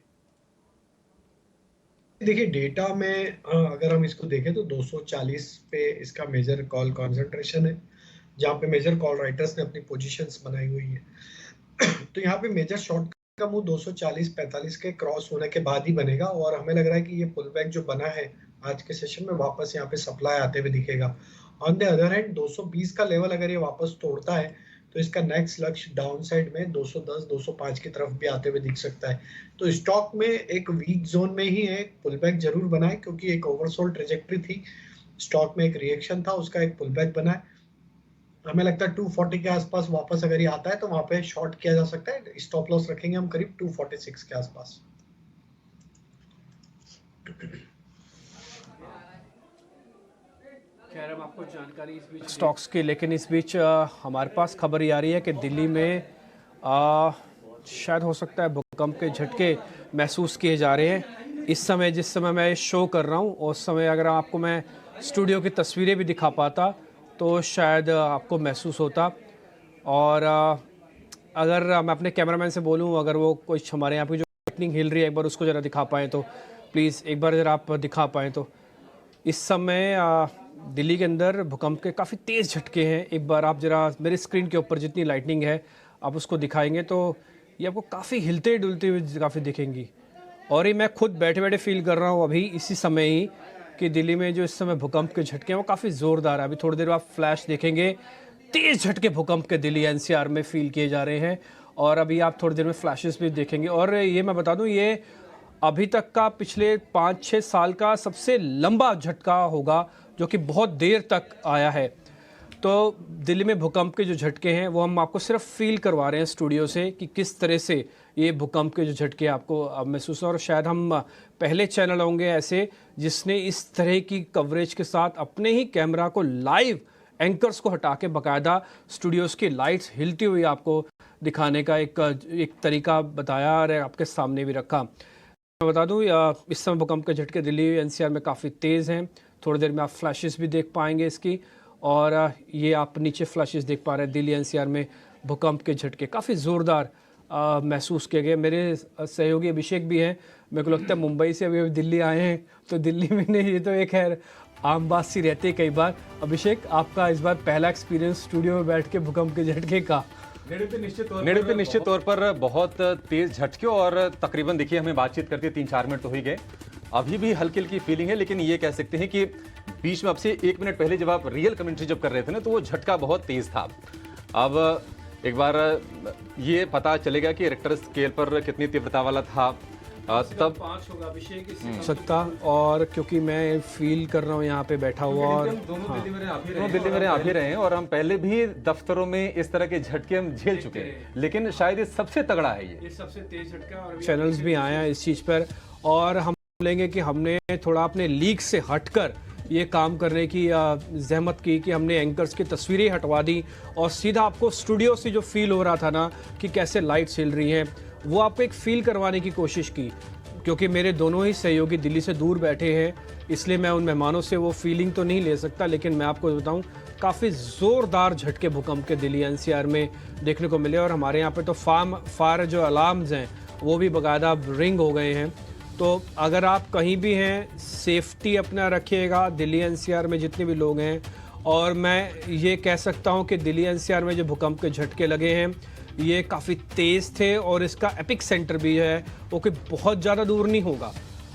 देखिए, डेटा में अगर हम इसको देखें तो 240 पे इसका मेजर कॉल कॉन्सेंट्रेशन है, जहाँ पे मेजर कॉल राइटर्स ने अपनी पोजीशंस बनाई हुई है। तो यहाँ पे मेजर शॉर्ट का मूव 240-45 के क्रॉस होने के बाद ही बनेगा, और हमें लग रहा है कि ये पुल बैक जो बना है आज के सेशन में, वापस यहाँ पे सप्लाई आते हुए दिखेगा। ऑन द अदर हैंड 220 का लेवल अगर ये वापस तोड़ता है तो इसका नेक्स्ट लक्ष्य डाउन साइड में 210-205 की तरफ भी आते हुए दिख सकता है। तो स्टॉक में एक वीक जोन में ही एक पुल बैक जरूर बना है, क्योंकि एक ओवरसोल्ड ट्रेजेक्टरी थी, स्टॉक में एक रिएक्शन था, उसका एक पुल बैक बना है। हमें लगता है 240 के आसपास वापस अगर ये आता है तो वहां पे शॉर्ट किया जा सकता है। स्टॉप लॉस रखेंगे हम करीब 246 के आसपास। खैर हम आपको जानकारी इस बीच स्टॉक्स की, लेकिन इस बीच हमारे पास खबर ये आ रही है कि दिल्ली में शायद हो सकता है भूकंप के झटके महसूस किए जा रहे हैं। इस समय जिस समय मैं शो कर रहा हूँ उस समय अगर आपको मैं स्टूडियो की तस्वीरें भी दिखा पाता तो शायद आपको महसूस होता। और अगर मैं अपने कैमरामैन से बोलूँ, अगर वो कुछ हमारे यहाँ की जो लाइटनिंग हिल रही है एक बार उसको ज़रा दिखा पाएँ तो प्लीज़, एक बार ज़रा आप दिखा पाएँ तो। इस समय दिल्ली के अंदर भूकंप के काफ़ी तेज़ झटके हैं। एक बार आप ज़रा मेरे स्क्रीन के ऊपर जितनी लाइटनिंग है आप उसको दिखाएंगे तो ये आपको काफ़ी हिलते डुलते हुए काफ़ी दिखेंगी। और ये मैं खुद बैठे बैठे फील कर रहा हूँ अभी इसी समय ही कि दिल्ली में जो इस समय भूकंप के झटके हैं वो काफ़ी ज़ोरदार है। अभी थोड़ी देर आप फ्लैश देखेंगे, तेज़ झटके भूकंप के दिल्ली एनसीआर में फील किए जा रहे हैं। और अभी आप थोड़ी देर में फ्लैशेस भी देखेंगे। और ये मैं बता दूं, ये अभी तक का पिछले 5-6 साल का सबसे लंबा झटका होगा जो कि बहुत देर तक आया है। तो दिल्ली में भूकंप के जो झटके हैं वो हम आपको सिर्फ फील करवा रहे हैं स्टूडियो से कि किस तरह से ये भूकंप के जो झटके आपको महसूस हो। और शायद हम पहले चैनल होंगे ऐसे जिसने इस तरह की कवरेज के साथ अपने ही कैमरा को लाइव एंकर्स को हटा के बाकायदा स्टूडियोज़ की लाइट्स हिलती हुई आपको दिखाने का एक तरीका बताया और आपके सामने भी रखा। मैं बता दूं, इस समय भूकंप के झटके दिल्ली एनसीआर में काफ़ी तेज़ हैं। थोड़ी देर में आप फ्लैशेस भी देख पाएंगे इसकी। और ये आप नीचे फ्लैशेस देख पा रहे हैं। दिल्ली एनसीआर में भूकंप के झटके काफ़ी ज़ोरदार महसूस किए गए। मेरे सहयोगी अभिषेक भी हैं, मेरे को लगता है मुंबई से अभी दिल्ली आए हैं, तो दिल्ली में नहीं, ये तो एक है आम बात सी रहती है कई बार। अभिषेक, आपका इस बार पहला एक्सपीरियंस स्टूडियो में बैठ के भूकंप के झटके का? निश्चित तौर पर बहुत तेज झटके, और तकरीबन देखिए हमें बातचीत करते 3-4 मिनट तो ही गए, अभी भी हल्की हल्की फीलिंग है। लेकिन ये कह सकते हैं कि बीच में अब से 1 मिनट पहले जब आप रियल कमेंट्री जब कर रहे थे ना तो वो झटका बहुत तेज था। अब एक बार ये पता चलेगा कि रिक्टर स्केल पर कितनी तीव्रता वाला था, तब 5 होगा अभिषेक हो सकता। और क्योंकि मैं फील कर रहा हूँ यहाँ पे बैठा हुआ, और दोनों दिल्ली में आप ही रहे हैं और हम पहले भी दफ्तरों में इस तरह के झटके हम झेल चुके हैं, लेकिन शायद ये सबसे तगड़ा है। ये सबसे तेज झटका। और चैनल्स भी आए हैं इस चीज़ पर, और हम बोलेंगे कि हमने थोड़ा अपने लीक से हटकर ये काम करने की जहमत की कि हमने एंकर्स की तस्वीरें हटवा दी और सीधा आपको स्टूडियो से जो फील हो रहा था ना कि कैसे लाइट्स हिल रही हैं वो आपको एक फील करवाने की कोशिश की। क्योंकि मेरे दोनों ही सहयोगी दिल्ली से दूर बैठे हैं, इसलिए मैं उन मेहमानों से वो फीलिंग तो नहीं ले सकता, लेकिन मैं आपको बताऊं काफ़ी ज़ोरदार झटके भूकंप के दिल्ली एनसीआर में देखने को मिले। और हमारे यहाँ पे तो फायर जो अलार्म्स हैं वो भी बाकायदा रिंग हो गए हैं। तो अगर आप कहीं भी हैं, सेफ्टी अपना रखिएगा दिल्ली एनसीआर में जितने भी लोग हैं। और मैं ये कह सकता हूँ कि दिल्ली एनसीआर में जो भूकंप के झटके लगे हैं ये काफ़ी तेज़ थे, और इसका एपिक सेंटर भी है वो कि बहुत ज़्यादा दूर नहीं होगा।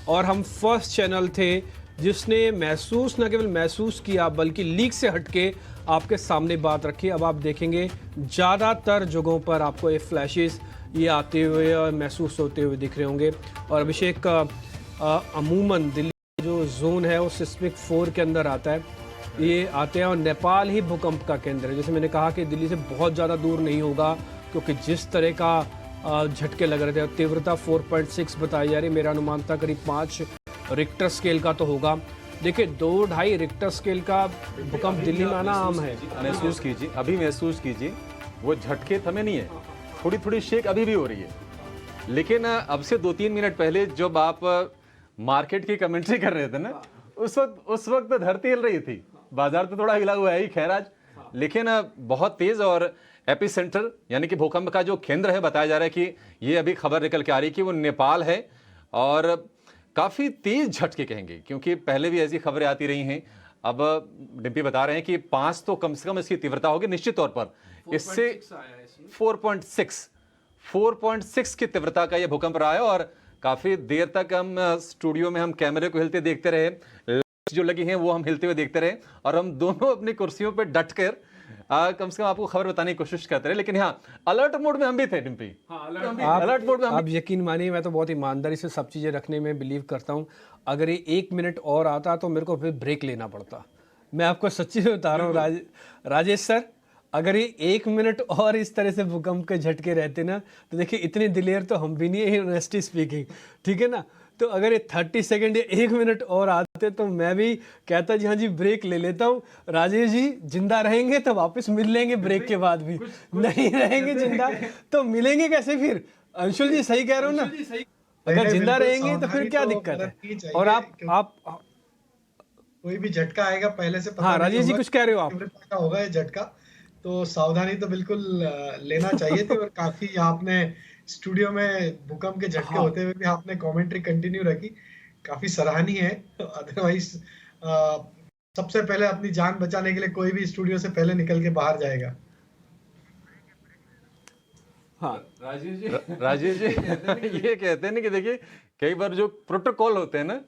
और हम फर्स्ट चैनल थे जिसने महसूस, न केवल महसूस किया बल्कि लीक से हटके आपके सामने बात रखी। अब आप देखेंगे ज़्यादातर जगहों पर आपको ये फ्लैशेस ये आते हुए और महसूस होते हुए दिख रहे होंगे। और अभिषेक, अमूमन दिल्ली जो जोन है वो सिस्मिक 4 के अंदर आता है, ये आते हैं, और नेपाल ही भूकंप का केंद्र है। जैसे मैंने कहा कि दिल्ली से बहुत ज़्यादा दूर नहीं होगा, क्योंकि जिस तरह का झटके लग रहे थे, तीव्रता 4.6 बताई जा रही, मेरा अनुमान था करीब 5 रिक्टर स्केल का तो होगा। देखिए 2-2.5 रिक्टर स्केल का भूकंप दिल्ली में आना आम है। महसूस कीजिए, अभी महसूस कीजिए, वो झटके थमे नहीं है, थोड़ी थोड़ी शेक अभी भी हो रही है। लेकिन अब से 2-3 मिनट पहले जब आप मार्केट की कमेंट्री कर रहे थे ना, उस वक्त धरती हिल रही थी, बाजार तो थोड़ा हिला हुआ है ही खैर आज, लेकिन बहुत तेज। और एपी सेंटर यानी कि भूकंप का जो केंद्र है, बताया जा रहा है कि ये अभी खबर निकल के आ रही है कि वो नेपाल है। और काफी तेज झटके कहेंगे, क्योंकि पहले भी ऐसी खबरें आती रही हैं। अब डिम्पी बता रहे हैं कि 5 तो कम से कम इसकी तीव्रता होगी निश्चित तौर पर। इससे 4.6 की तीव्रता का यह भूकंप रहा है। और काफी देर तक हम स्टूडियो में हम कैमरे को हिलते देखते रहे, लाइट्स जो लगी हैं वो हम हिलते हुए देखते रहे, और हम दोनों अपनी कुर्सियों पर डटकर कम से कम आपको खबर बताने की कोशिश करते रहे। लेकिन हाँ, अलर्ट मोड में हम भी थे डिम्पी। अलर्ट मोड में आप यकीन मानिए, मैं तो बहुत ईमानदारी से सब चीज़ें रखने में बिलीव करता हूँ। अगर ये 1 मिनट और आता तो मेरे को फिर ब्रेक लेना पड़ता। मैं आपको सच्ची में बता रहा हूँ राजेश सर, अगर ये 1 मिनट और इस तरह से भूकंप के झटके रहते ना, तो देखिए इतने दिलेर तो हम भी नहीं है, ऑनेस्टली स्पीकिंग, ठीक है ना। तो अगर ये 30 सेकंड या 1 मिनट और आते तो मैं भी कहता जी हाँ जी ब्रेक ले लेता हूँ। राजेश जी जिंदा रहेंगे तो वापस मिल लेंगे ब्रेक के बाद भी, नहीं रहेंगे जिंदा तो मिलेंगे कैसे फिर? अंशुल जी सही कह रहे हो ना, अगर जिंदा रहेंगे तो फिर क्या दिक्कत है? और आप कोई भी झटका आएगा पहले से पता हाँ नहीं राजेश जी होगा कुछ कह रहे हो आप। तीव्रता का होगा ये झटका, तो सावधानी तो बिल्कुल लेना चाहिए थी। और काफी आपने स्टूडियो में भूकंप के झटके होते हुए भी आपने कमेंट्री कंटिन्यू रखी, काफी सराहनीय है। अदरवाइज सबसे पहले अपनी जान बचाने के लिए कोई भी स्टूडियो से पहले निकल के बाहर जाएगा। हाँ राजेश जी ये कहते हैं ना कि देखिए कई बार जो प्रोटोकॉल होते हैं ना,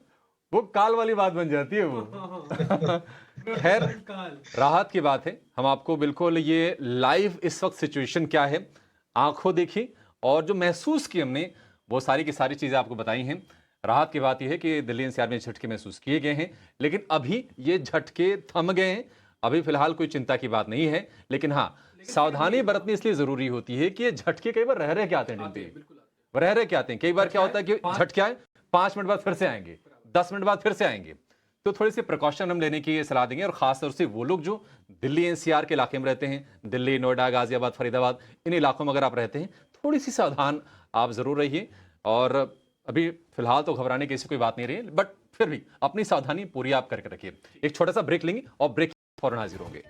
वो काल वाली बात बन जाती है वो। खैर राहत की बात है, हम आपको बिल्कुल ये लाइव इस वक्त सिचुएशन क्या है आंखों देखी और जो महसूस की हमने वो सारी की सारी चीजें आपको बताई हैं। राहत की बात यह है कि दिल्ली एनसीआर में झटके महसूस किए गए हैं, लेकिन अभी ये झटके थम गए हैं। अभी फिलहाल कोई चिंता की बात नहीं है, लेकिन हाँ सावधानी बरतनी इसलिए जरूरी होती है कि ये झटके कई बार रह के आते हैं। रह के आते हैं, कई बार क्या होता है कि झटके आए 5 मिनट बाद फिर से आएंगे, 10 मिनट बाद फिर से आएंगे। तो थोड़ी सी प्रिकॉशन हम लेने की सलाह देंगे, और खासतौर से वो लोग जो दिल्ली एनसीआर के इलाके में रहते हैं, दिल्ली, नोएडा, गाजियाबाद, फरीदाबाद, इन इलाकों में अगर आप रहते हैं थोड़ी सी सावधान आप जरूर रहिए। और अभी फिलहाल तो घबराने की ऐसी कोई बात नहीं रही, बट फिर भी अपनी सावधानी पूरी आप करके रखिए। एक छोटा सा ब्रेक लेंगे और ब्रेक फौरन हाजिर होंगे।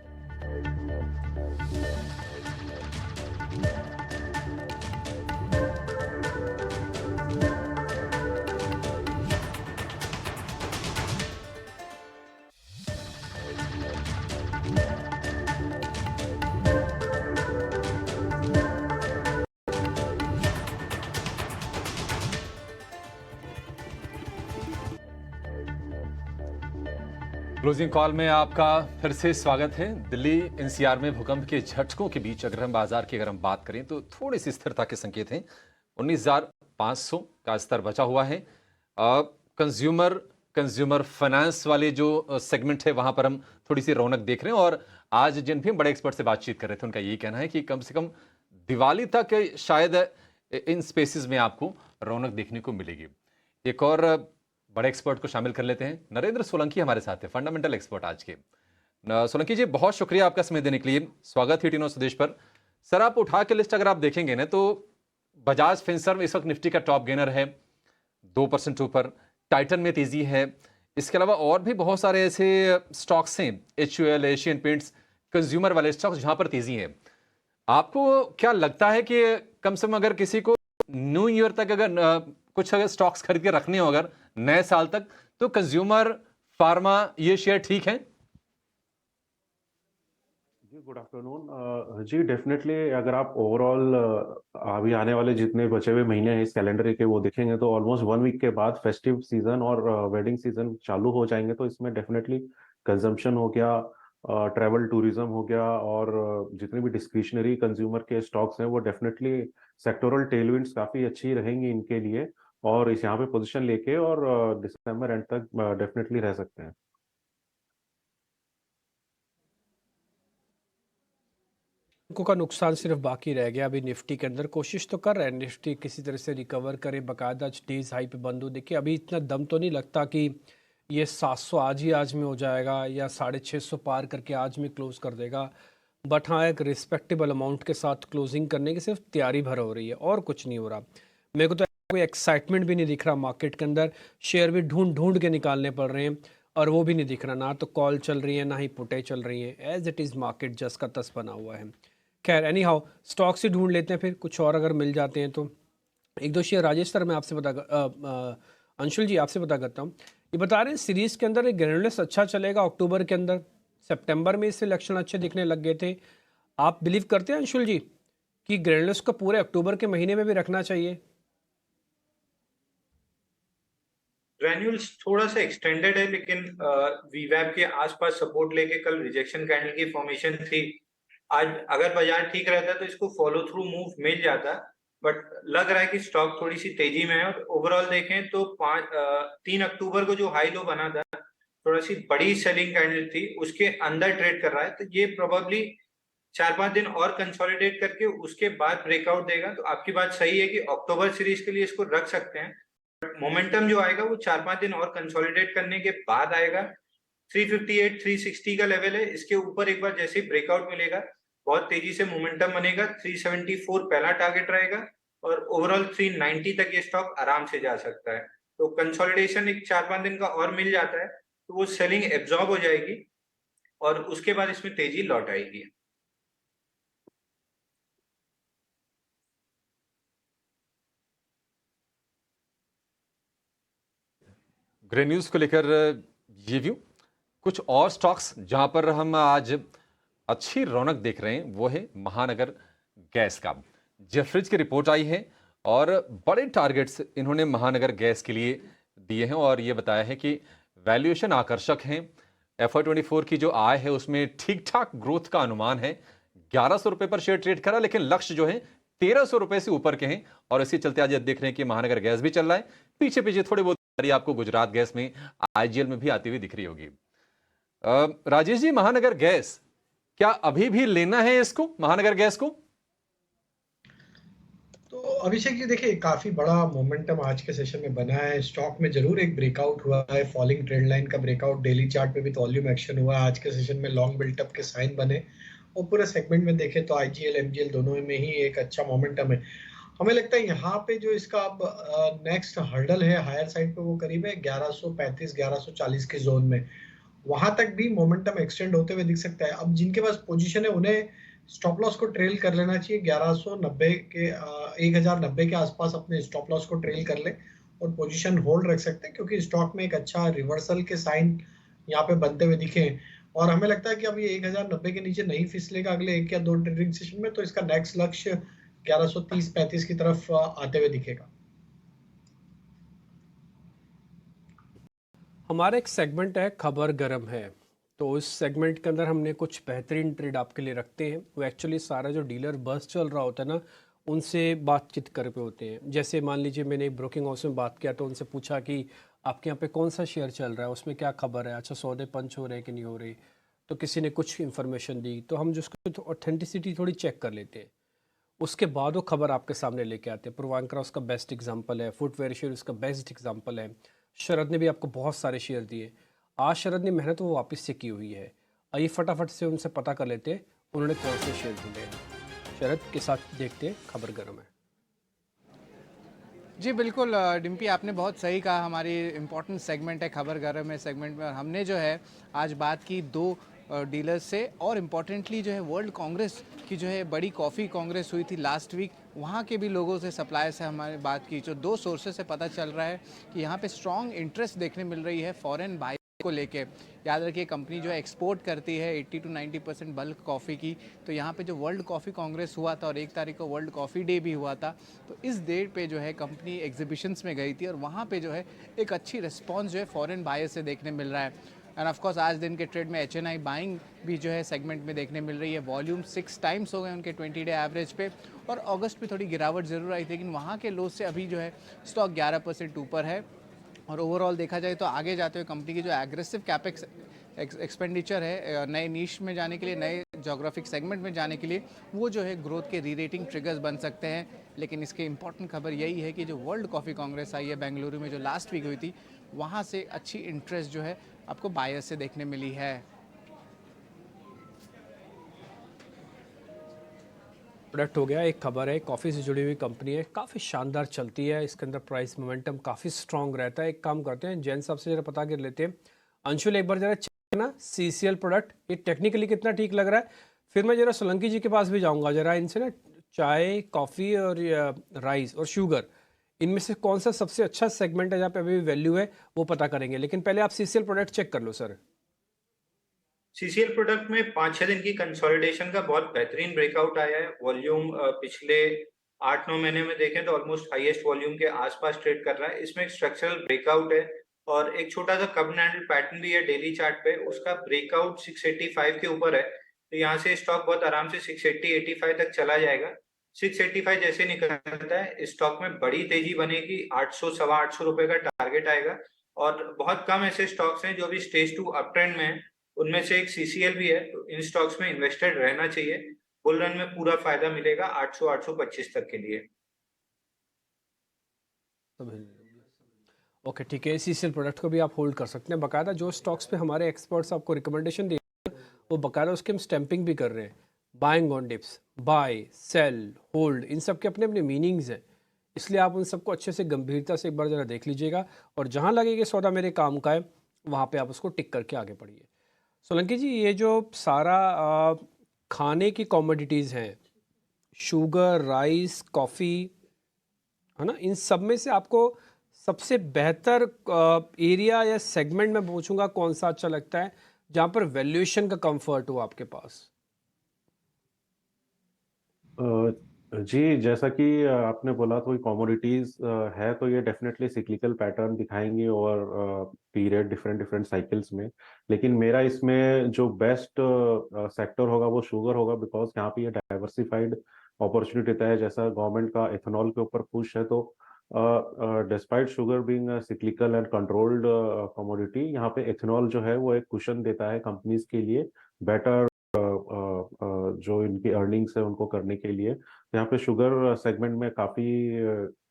क्लोजिंग कॉल में आपका फिर से स्वागत है। दिल्ली एनसीआर में भूकंप के झटकों के बीच अगर हम बाजार की अगर हम बात करें तो थोड़ी सी स्थिरता के संकेत हैं। 19,500 का स्तर बचा हुआ है। कंज्यूमर फाइनेंस वाले जो सेगमेंट है वहां पर हम थोड़ी सी रौनक देख रहे हैं। और आज जिन भी बड़े एक्सपर्ट से बातचीत कर रहे थे उनका यही कहना है कि कम से कम दिवाली तक शायद इन स्पेसिस में आपको रौनक देखने को मिलेगी। एक और बड़े एक्सपर्ट को शामिल कर लेते हैं। नरेंद्र सोलंकी हमारे साथ है, फंडामेंटल एक्सपर्ट आज के। सोलंकी जी बहुत शुक्रिया आपका समय देने के लिए, स्वागत है टीनो स्वदेश पर। सर आप उठा के लिस्ट अगर आप देखेंगे ना तो बजाज फिंसर्व इस वक्त निफ्टी का टॉप गेनर है 2% ऊपर, टाइटन में तेजी है। इसके अलावा और भी बहुत सारे ऐसे स्टॉक्स हैं, HUL, एशियन पेंट्स, कंज्यूमर वाले स्टॉक्स जहां पर तेजी है। आपको क्या लगता है कि कम से कम अगर किसी को न्यू ईयर तक अगर कुछ अगर स्टॉक्स खरीद के रखने हो अगर नए साल तक, तो कंज्यूमर, फार्मा ये शेयर ठीक हैं? जी गुड आफ्टरनून। जी डेफिनेटली अगर आप ओवरऑल अभी आने वाले जितने बचे हुए महीने हैं इस कैलेंडर के वो देखेंगे तो ऑलमोस्ट 1 वीक के बाद फेस्टिव सीजन और वेडिंग सीजन चालू हो जाएंगे। तो इसमें डेफिनेटली कंजम्पशन हो गया, ट्रैवल टूरिज्म हो गया, और जितने भी डिस्क्रिशनरी कंज्यूमर के स्टॉक्स हैं वो डेफिनेटली सेक्टोरल टेलविंड्स काफ़ी अच्छी रहेंगी इनके लिए, और इस यहाँ पे पोजीशन लेके और दिसंबर एंड तक डेफिनेटली रह सकते हैं। का नुकसान सिर्फ बाकी रह गया अभी निफ्टी के अंदर। कोशिश तो कर रहा है निफ्टी किसी तरह से रिकवर करे, बाकायदा डेज हाई पे बंद हो। देखिए अभी इतना दम तो नहीं लगता कि ये 700 आज में हो जाएगा या 650 पार करके आज में क्लोज कर देगा। बट हाँ, एक रिस्पेक्टेबल अमाउंट के साथ क्लोजिंग करने की सिर्फ तैयारी भर हो रही है और कुछ नहीं हो रहा। मेरे को तो कोई एक्साइटमेंट भी नहीं दिख रहा मार्केट के अंदर। शेयर भी ढूंढ ढूंढ के निकालने पड़ रहे हैं और वो भी नहीं दिख रहा, ना तो कॉल चल रही है ना ही पुटें चल रही हैं। एज इट इज़ मार्केट जस का तस बना हुआ है। खैर एनी हाउ, स्टॉक्स ही ढूंढ लेते हैं फिर, कुछ और अगर मिल जाते हैं तो। एक दो शेयर राजेश सर मैं आपसे अंशुल जी आपसे पता करता हूँ। ये बता रहे हैं सीरीज़ के अंदर एक ग्रेनुलस अच्छा चलेगा अक्टूबर के अंदर, सितंबर में इससे लक्षण अच्छे दिखने लग गए थे। आप बिलीव करते हैं अंशुल जी कि ग्रेनुलस को पूरे अक्टूबर के महीने में भी रखना चाहिए? ग्रैन्यूल्स थोड़ा सा एक्सटेंडेड है, लेकिन वीवैप के आसपास सपोर्ट लेके कल रिजेक्शन कैंडल की फॉर्मेशन थी। आज अगर बाजार ठीक रहता तो इसको फॉलो थ्रू मूव मिल जाता, बट लग रहा है कि स्टॉक थोड़ी सी तेजी में है। और ओवरऑल देखें तो 3 अक्टूबर को जो हाई लो बना था, थोड़ा सी बड़ी सेलिंग कैंडल थी, उसके अंदर ट्रेड कर रहा है। तो ये प्रोबेबली 4-5 दिन और कंसोलिडेट करके उसके बाद ब्रेकआउट देगा। तो आपकी बात सही है कि अक्टूबर सीरीज के लिए इसको रख सकते हैं, मोमेंटम जो आएगा वो 4-5 दिन और कंसोलिडेट करने के बाद आएगा। 358 360 का लेवल है, इसके ऊपर एक बार जैसे ही ब्रेकआउट मिलेगा बहुत तेजी से मोमेंटम बनेगा। 374 पहला टारगेट रहेगा और ओवरऑल 390 तक ये स्टॉक आराम से जा सकता है। तो कंसोलिडेशन एक 4-5 दिन का और मिल जाता है तो वो सेलिंग एब्जॉर्ब हो जाएगी और उसके बाद इसमें तेजी लौट आएगी। ग्रे न्यूज़ को लेकर ये व्यू। कुछ और स्टॉक्स जहां पर हम आज अच्छी रौनक देख रहे हैं वो है महानगर गैस का। जेफरीज की रिपोर्ट आई है और बड़े टारगेट्स इन्होंने महानगर गैस के लिए दिए हैं और ये बताया है कि वैल्यूएशन आकर्षक हैं। FY24 की जो आय है उसमें ठीक ठाक ग्रोथ का अनुमान है। 1100 रुपए पर शेयर ट्रेड करा, लेकिन लक्ष्य जो है 1300 रुपए से ऊपर के हैं और इसी चलते आज देख रहे हैं कि महानगर गैस भी चल रहा है। पीछे पीछे थोड़ी बहुत आपको गुजरात गैस में, IGL में भी आती हुई दिख रही होगी। राजेश जी, महानगर गैस क्या अभी भी लेना है इसको, महानगर गैस को? तो अभिषेक जी देखिए, काफी बड़ा मोमेंटम आज के सेशन में बना है। स्टॉक में जरूर एक ब्रेकआउट हुआ है, फॉलिंग ट्रेंड लाइन का ब्रेकआउट। डेली चार्ट पे भी तो वॉल्यूम एक्शन हुआ आज के सेशन में, लॉन्ग बिल्टअप के साइन बने और पूरे सेगमेंट में देखें तो IGL MGL दोनों में ही एक अच्छा मोमेंटम है। हमें लगता है यहाँ पे जो इसका अब नेक्स्ट हर्डल है हायर साइड पे, वो करीब है 1135 1140 के जोन में। वहां तक भी मोमेंटम एक्सटेंड होते हुए दिख सकता है। अब जिनके पास पोजीशन है उन्हें स्टॉप लॉस को ट्रेल कर लेना चाहिए। 1190 के 1090 के आसपास अपने स्टॉप लॉस को ट्रेल कर ले और पोजीशन होल्ड रख सकते हैं, क्योंकि स्टॉक में एक अच्छा रिवर्सल के साइन यहाँ पे बनते हुए दिखे हैं। और हमें लगता है कि अब ये 1090 के नीचे नहीं फिसलेगा अगले 1 या 2 ट्रेडिंग सेशन में, तो इसका नेक्स्ट लक्ष्य 1130-35 की तरफ आते हुए दिखेगा। हमारा एक सेगमेंट है खबर गरम है, तो इस सेगमेंट के अंदर हमने कुछ बेहतरीन ट्रेड आपके लिए रखते हैं। वो एक्चुअली सारा जो डीलर बस चल रहा होता है ना, उनसे बातचीत कर पे होते हैं। जैसे मान लीजिए मैंने ब्रोकिंग हाउस में बात किया तो उनसे पूछा कि आपके यहाँ पे कौन सा शेयर चल रहा है, उसमें क्या खबर है, अच्छा सौदे पंच हो रहे हैं कि नहीं हो रही। तो किसी ने कुछ इन्फॉर्मेशन दी तो हम जिसको ऑथेंटिसिटी थोड़ी चेक कर लेते हैं, उसके बाद वो खबर आपके सामने लेके आते हैं। पूर्वांकरा उसका बेस्ट एग्जांपल है, फुटवेयर शेयर उसका बेस्ट एग्जांपल है। शरद ने भी आपको बहुत सारे शेयर दिए। आज शरद ने मेहनत वो वापस से की हुई है। आइए फटाफट से उनसे पता कर लेते हैं उन्होंने कौन से शेयर ढूंढे हैं। शरद के साथ देखते हैं खबर गर्म है। जी बिल्कुल डिम्पी, आपने बहुत सही कहा। हमारी इम्पोर्टेंट सेगमेंट है खबर गरम है सेगमेंट में, और हमने जो है आज बात की 2 डीलर्स से। और इम्पॉर्टेंटली जो है वर्ल्ड कांग्रेस की जो है बड़ी कॉफ़ी कांग्रेस हुई थी लास्ट वीक, वहाँ के भी लोगों से, सप्लायर से हमारे बात की। जो 2 सोर्सेज से पता चल रहा है कि यहाँ पे स्ट्रॉन्ग इंटरेस्ट देखने मिल रही है फॉरेन बाय को लेके। याद रखिए कंपनी जो है एक्सपोर्ट करती है 80 to 90% बल्क कॉफ़ी की। तो यहाँ पे जो वर्ल्ड कॉफ़ी कांग्रेस हुआ था और 1 तारीख को वर्ल्ड कॉफ़ी डे भी हुआ था, तो इस डेट पे जो है कंपनी एग्जीबिशंस में गई थी और वहाँ पे जो है एक अच्छी रिस्पॉन्स जो है फॉरेन बायर से देखने मिल रहा है। एंड ऑफ कोर्स आज दिन के ट्रेड में HNI बाइंग भी जो है सेगमेंट में देखने मिल रही है। वॉल्यूम 6 टाइम्स हो गए उनके 20 डे एवरेज पे, और अगस्त पे थोड़ी गिरावट ज़रूर आई थी, लेकिन वहाँ के लो से अभी जो है स्टॉक 11% ऊपर है। और ओवरऑल देखा जाए तो आगे जाते हुए कंपनी की जो एग्रेसिव कैपेक्स एक्सपेंडिचर है नए नीश में जाने के लिए, नए जोग्राफिक सेगमेंट में जाने के लिए, वो जो है ग्रोथ के री-रेटिंग ट्रिगर्स बन सकते हैं। लेकिन इसके इंपॉर्टेंट खबर यही है कि जो वर्ल्ड कॉफ़ी कांग्रेस आई है बेंगलुरु में, जो लास्ट वीक हुई थी, वहाँ से अच्छी इंटरेस्ट जो है आपको बायर से देखने मिली है। प्रोडक्ट हो गया, एक खबर है, कॉफ़ी से जुड़ी हुई कंपनी है, काफ़ी शानदार चलती है, इसके अंदर प्राइस मोमेंटम काफ़ी स्ट्रांग रहता है। एक काम करते हैं, जैन साहब से जरा पता कर लेते हैं। अंशुल एक बार जरा चेक करना CCL प्रोडक्ट, ये टेक्निकली कितना ठीक लग रहा है। फिर मैं जरा सोलंकी जी के पास भी जाऊँगा, जरा इनसे ना चाय, कॉफ़ी और राइस और शुगर, इनमें से कौन सा सबसे अच्छा सेगमेंट है जहाँ पे अभी वैल्यू है, वो पता करेंगे। लेकिन पहले आप CCL प्रोडक्ट चेक कर लो सर। सीसीएल प्रोडक्ट में 5-6 दिन की कंसोलिडेशन का बहुत बेहतरीन ब्रेकआउट आया है। वॉल्यूम पिछले 8-9 महीने में देखें तो ऑलमोस्ट हाईएस्ट वॉल्यूम के आसपास ट्रेड कर रहा है। इसमें एक स्ट्रक्चरल ब्रेकआउट है और एक छोटा सा कप एंड हैंडल पैटर्न भी है डेली चार्ट पे। उसका ब्रेकआउट 685 के ऊपर है, तो यहाँ से स्टॉक बहुत आराम से 680-85 तक चला जाएगा। 685 जैसे निकलता है, स्टॉक में बड़ी तेजी बनेगी, 800 सवा 800 रुपए का टारगेट आएगा। और बहुत कम ऐसे स्टॉक्स हैं जो अभी स्टेज 2 अप ट्रेंड में है, उनमें से एक सीसीएल भी है। तो इन स्टॉक्स में इन्वेस्टेड रहना चाहिए, बुल रन में पूरा फायदा मिलेगा 800-825 तक के लिए। ओके ठीक है, CCL प्रोडक्ट को भी आप होल्ड कर सकते हैं। बाकायदा जो स्टॉक्स पे हमारे एक्सपर्ट्स आपको रिकमेंडेशन दिए वो बाकायदा उसके हम स्टैंपिंग भी कर रहे हैं। Buying on dips, buy, sell, hold, इन सब के अपने अपने मीनिंग्स हैं, इसलिए आप उन सबको अच्छे से गंभीरता से एक बार ज़रा देख लीजिएगा और जहाँ लगे कि सौदा मेरे काम का है वहाँ पे आप उसको टिक करके आगे बढ़िए। सोलंकी जी, ये जो सारा खाने की कॉमोडिटीज़ हैं, शुगर, राइस, कॉफ़ी, है ना, इन सब में से आपको सबसे बेहतर एरिया या सेगमेंट में पूछूंगा कौन सा अच्छा लगता है जहां पर वैल्यूएशन का कंफर्ट हो आपके पास? जी, जैसा कि आपने बोला तो कमोडिटीज है, तो ये डेफिनेटली सिक्लिकल पैटर्न दिखाएंगे और पीरियड डिफरेंट डिफरेंट साइकिल्स में। लेकिन मेरा इसमें जो बेस्ट सेक्टर होगा वो शुगर होगा, बिकॉज यहाँ पे ये डाइवर्सिफाइड अपॉर्चुनिटी देता है। जैसा गवर्नमेंट का एथेनॉल के ऊपर पुश है, तो despite sugar being cyclical and controlled commodity, यहाँ पे एथेनॉल जो है वो एक कुशन देता है कंपनीज के लिए बेटर जो इनकी अर्निंग्स है उनको करने के लिए। यहाँ पे शुगर सेगमेंट में काफ़ी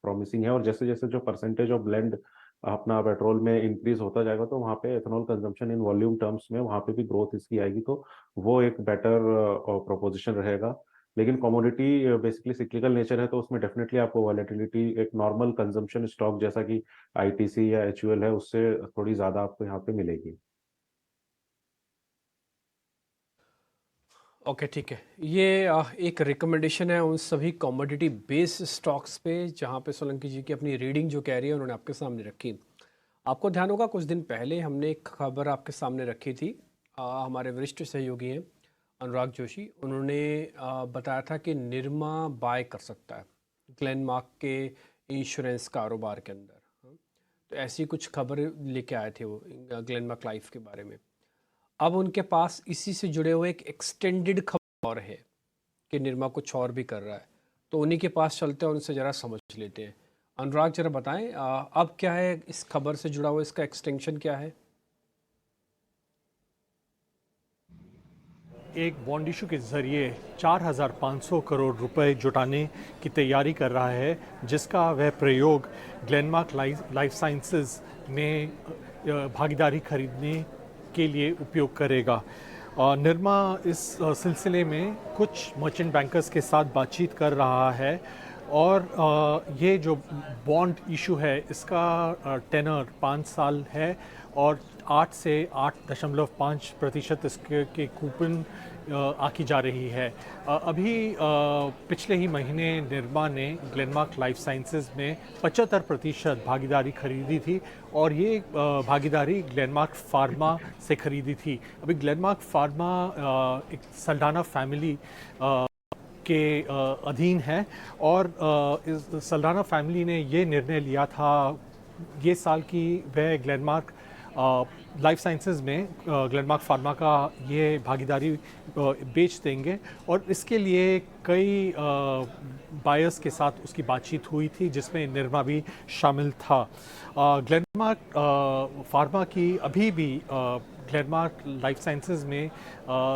प्रॉमिसिंग है, और जैसे जैसे जो परसेंटेज ऑफ ब्लेंड अपना पेट्रोल में इंक्रीज होता जाएगा तो वहाँ पे ethanol consumption in volume terms में वहाँ पे भी ग्रोथ इसकी आएगी, तो वो एक बेटर प्रोपोजिशन रहेगा। लेकिन कमोडिटी बेसिकली सिक्लिकल नेचर है, तो उसमें डेफिनेटली आपको वॉलेटिलिटी एक नॉर्मल कंजम्पशन स्टॉक जैसा कि ITC या HUL है उससे थोड़ी ज़्यादा आपको यहाँ पे मिलेगी। ओके ठीक है, ये एक रिकमेंडेशन है उन सभी कमोडिटी बेस्ड स्टॉक्स पे जहाँ पे सोलंकी जी की अपनी रीडिंग जो कह रही है उन्होंने आपके सामने रखी। आपको ध्यान होगा कुछ दिन पहले हमने एक खबर आपके सामने रखी थी, हमारे वरिष्ठ सहयोगी हैं अनुराग जोशी, उन्होंने बताया था कि निरमा बाय कर सकता है ग्लेनमार्क के इंश्योरेंस कारोबार के अंदर। तो ऐसी कुछ खबर लेके आए थे वो ग्लेनमार्क लाइफ के बारे में। अब उनके पास इसी से जुड़े हुए एक एक्सटेंडेड खबर और है कि निरमा कुछ और भी कर रहा है, तो उन्हीं के पास चलते हैं, उनसे ज़रा समझ लेते हैं। अनुराग जरा बताएं अब क्या है इस खबर से जुड़ा हुआ, इसका एक्सटेंशन क्या है? एक बॉन्ड इशू के जरिए 4,500 करोड़ रुपए जुटाने की तैयारी कर रहा है, जिसका वह प्रयोग ग्लेनमार्क लाइफ साइंसेज में भागीदारी खरीदने के लिए उपयोग करेगा। निरमा इस सिलसिले में कुछ मर्चेंट बैंकर्स के साथ बातचीत कर रहा है, और ये जो बॉन्ड इशू है इसका टेनर 5 साल है और 8 से 8.5% इसके कूपन आकी जा रही है। अभी पिछले ही महीने निरमा ने ग्लेनमार्क लाइफ साइंसेज में 75% भागीदारी खरीदी थी, और ये भागीदारी ग्लेनमार्क फार्मा से खरीदी थी। अभी ग्लेनमार्क फार्मा एक सल्डाना फैमिली के अधीन है, और इस सल्डाना फैमिली ने ये निर्णय लिया था ये साल की वह ग्लेनमार्क लाइफ साइंसेज में ग्लेनमार्क फार्मा का ये भागीदारी बेच देंगे, और इसके लिए कई बायर्स के साथ उसकी बातचीत हुई थी जिसमें निरमा भी शामिल था। ग्लेनमार्क फार्मा की अभी भी ग्लेनमार्क लाइफ साइंसेज में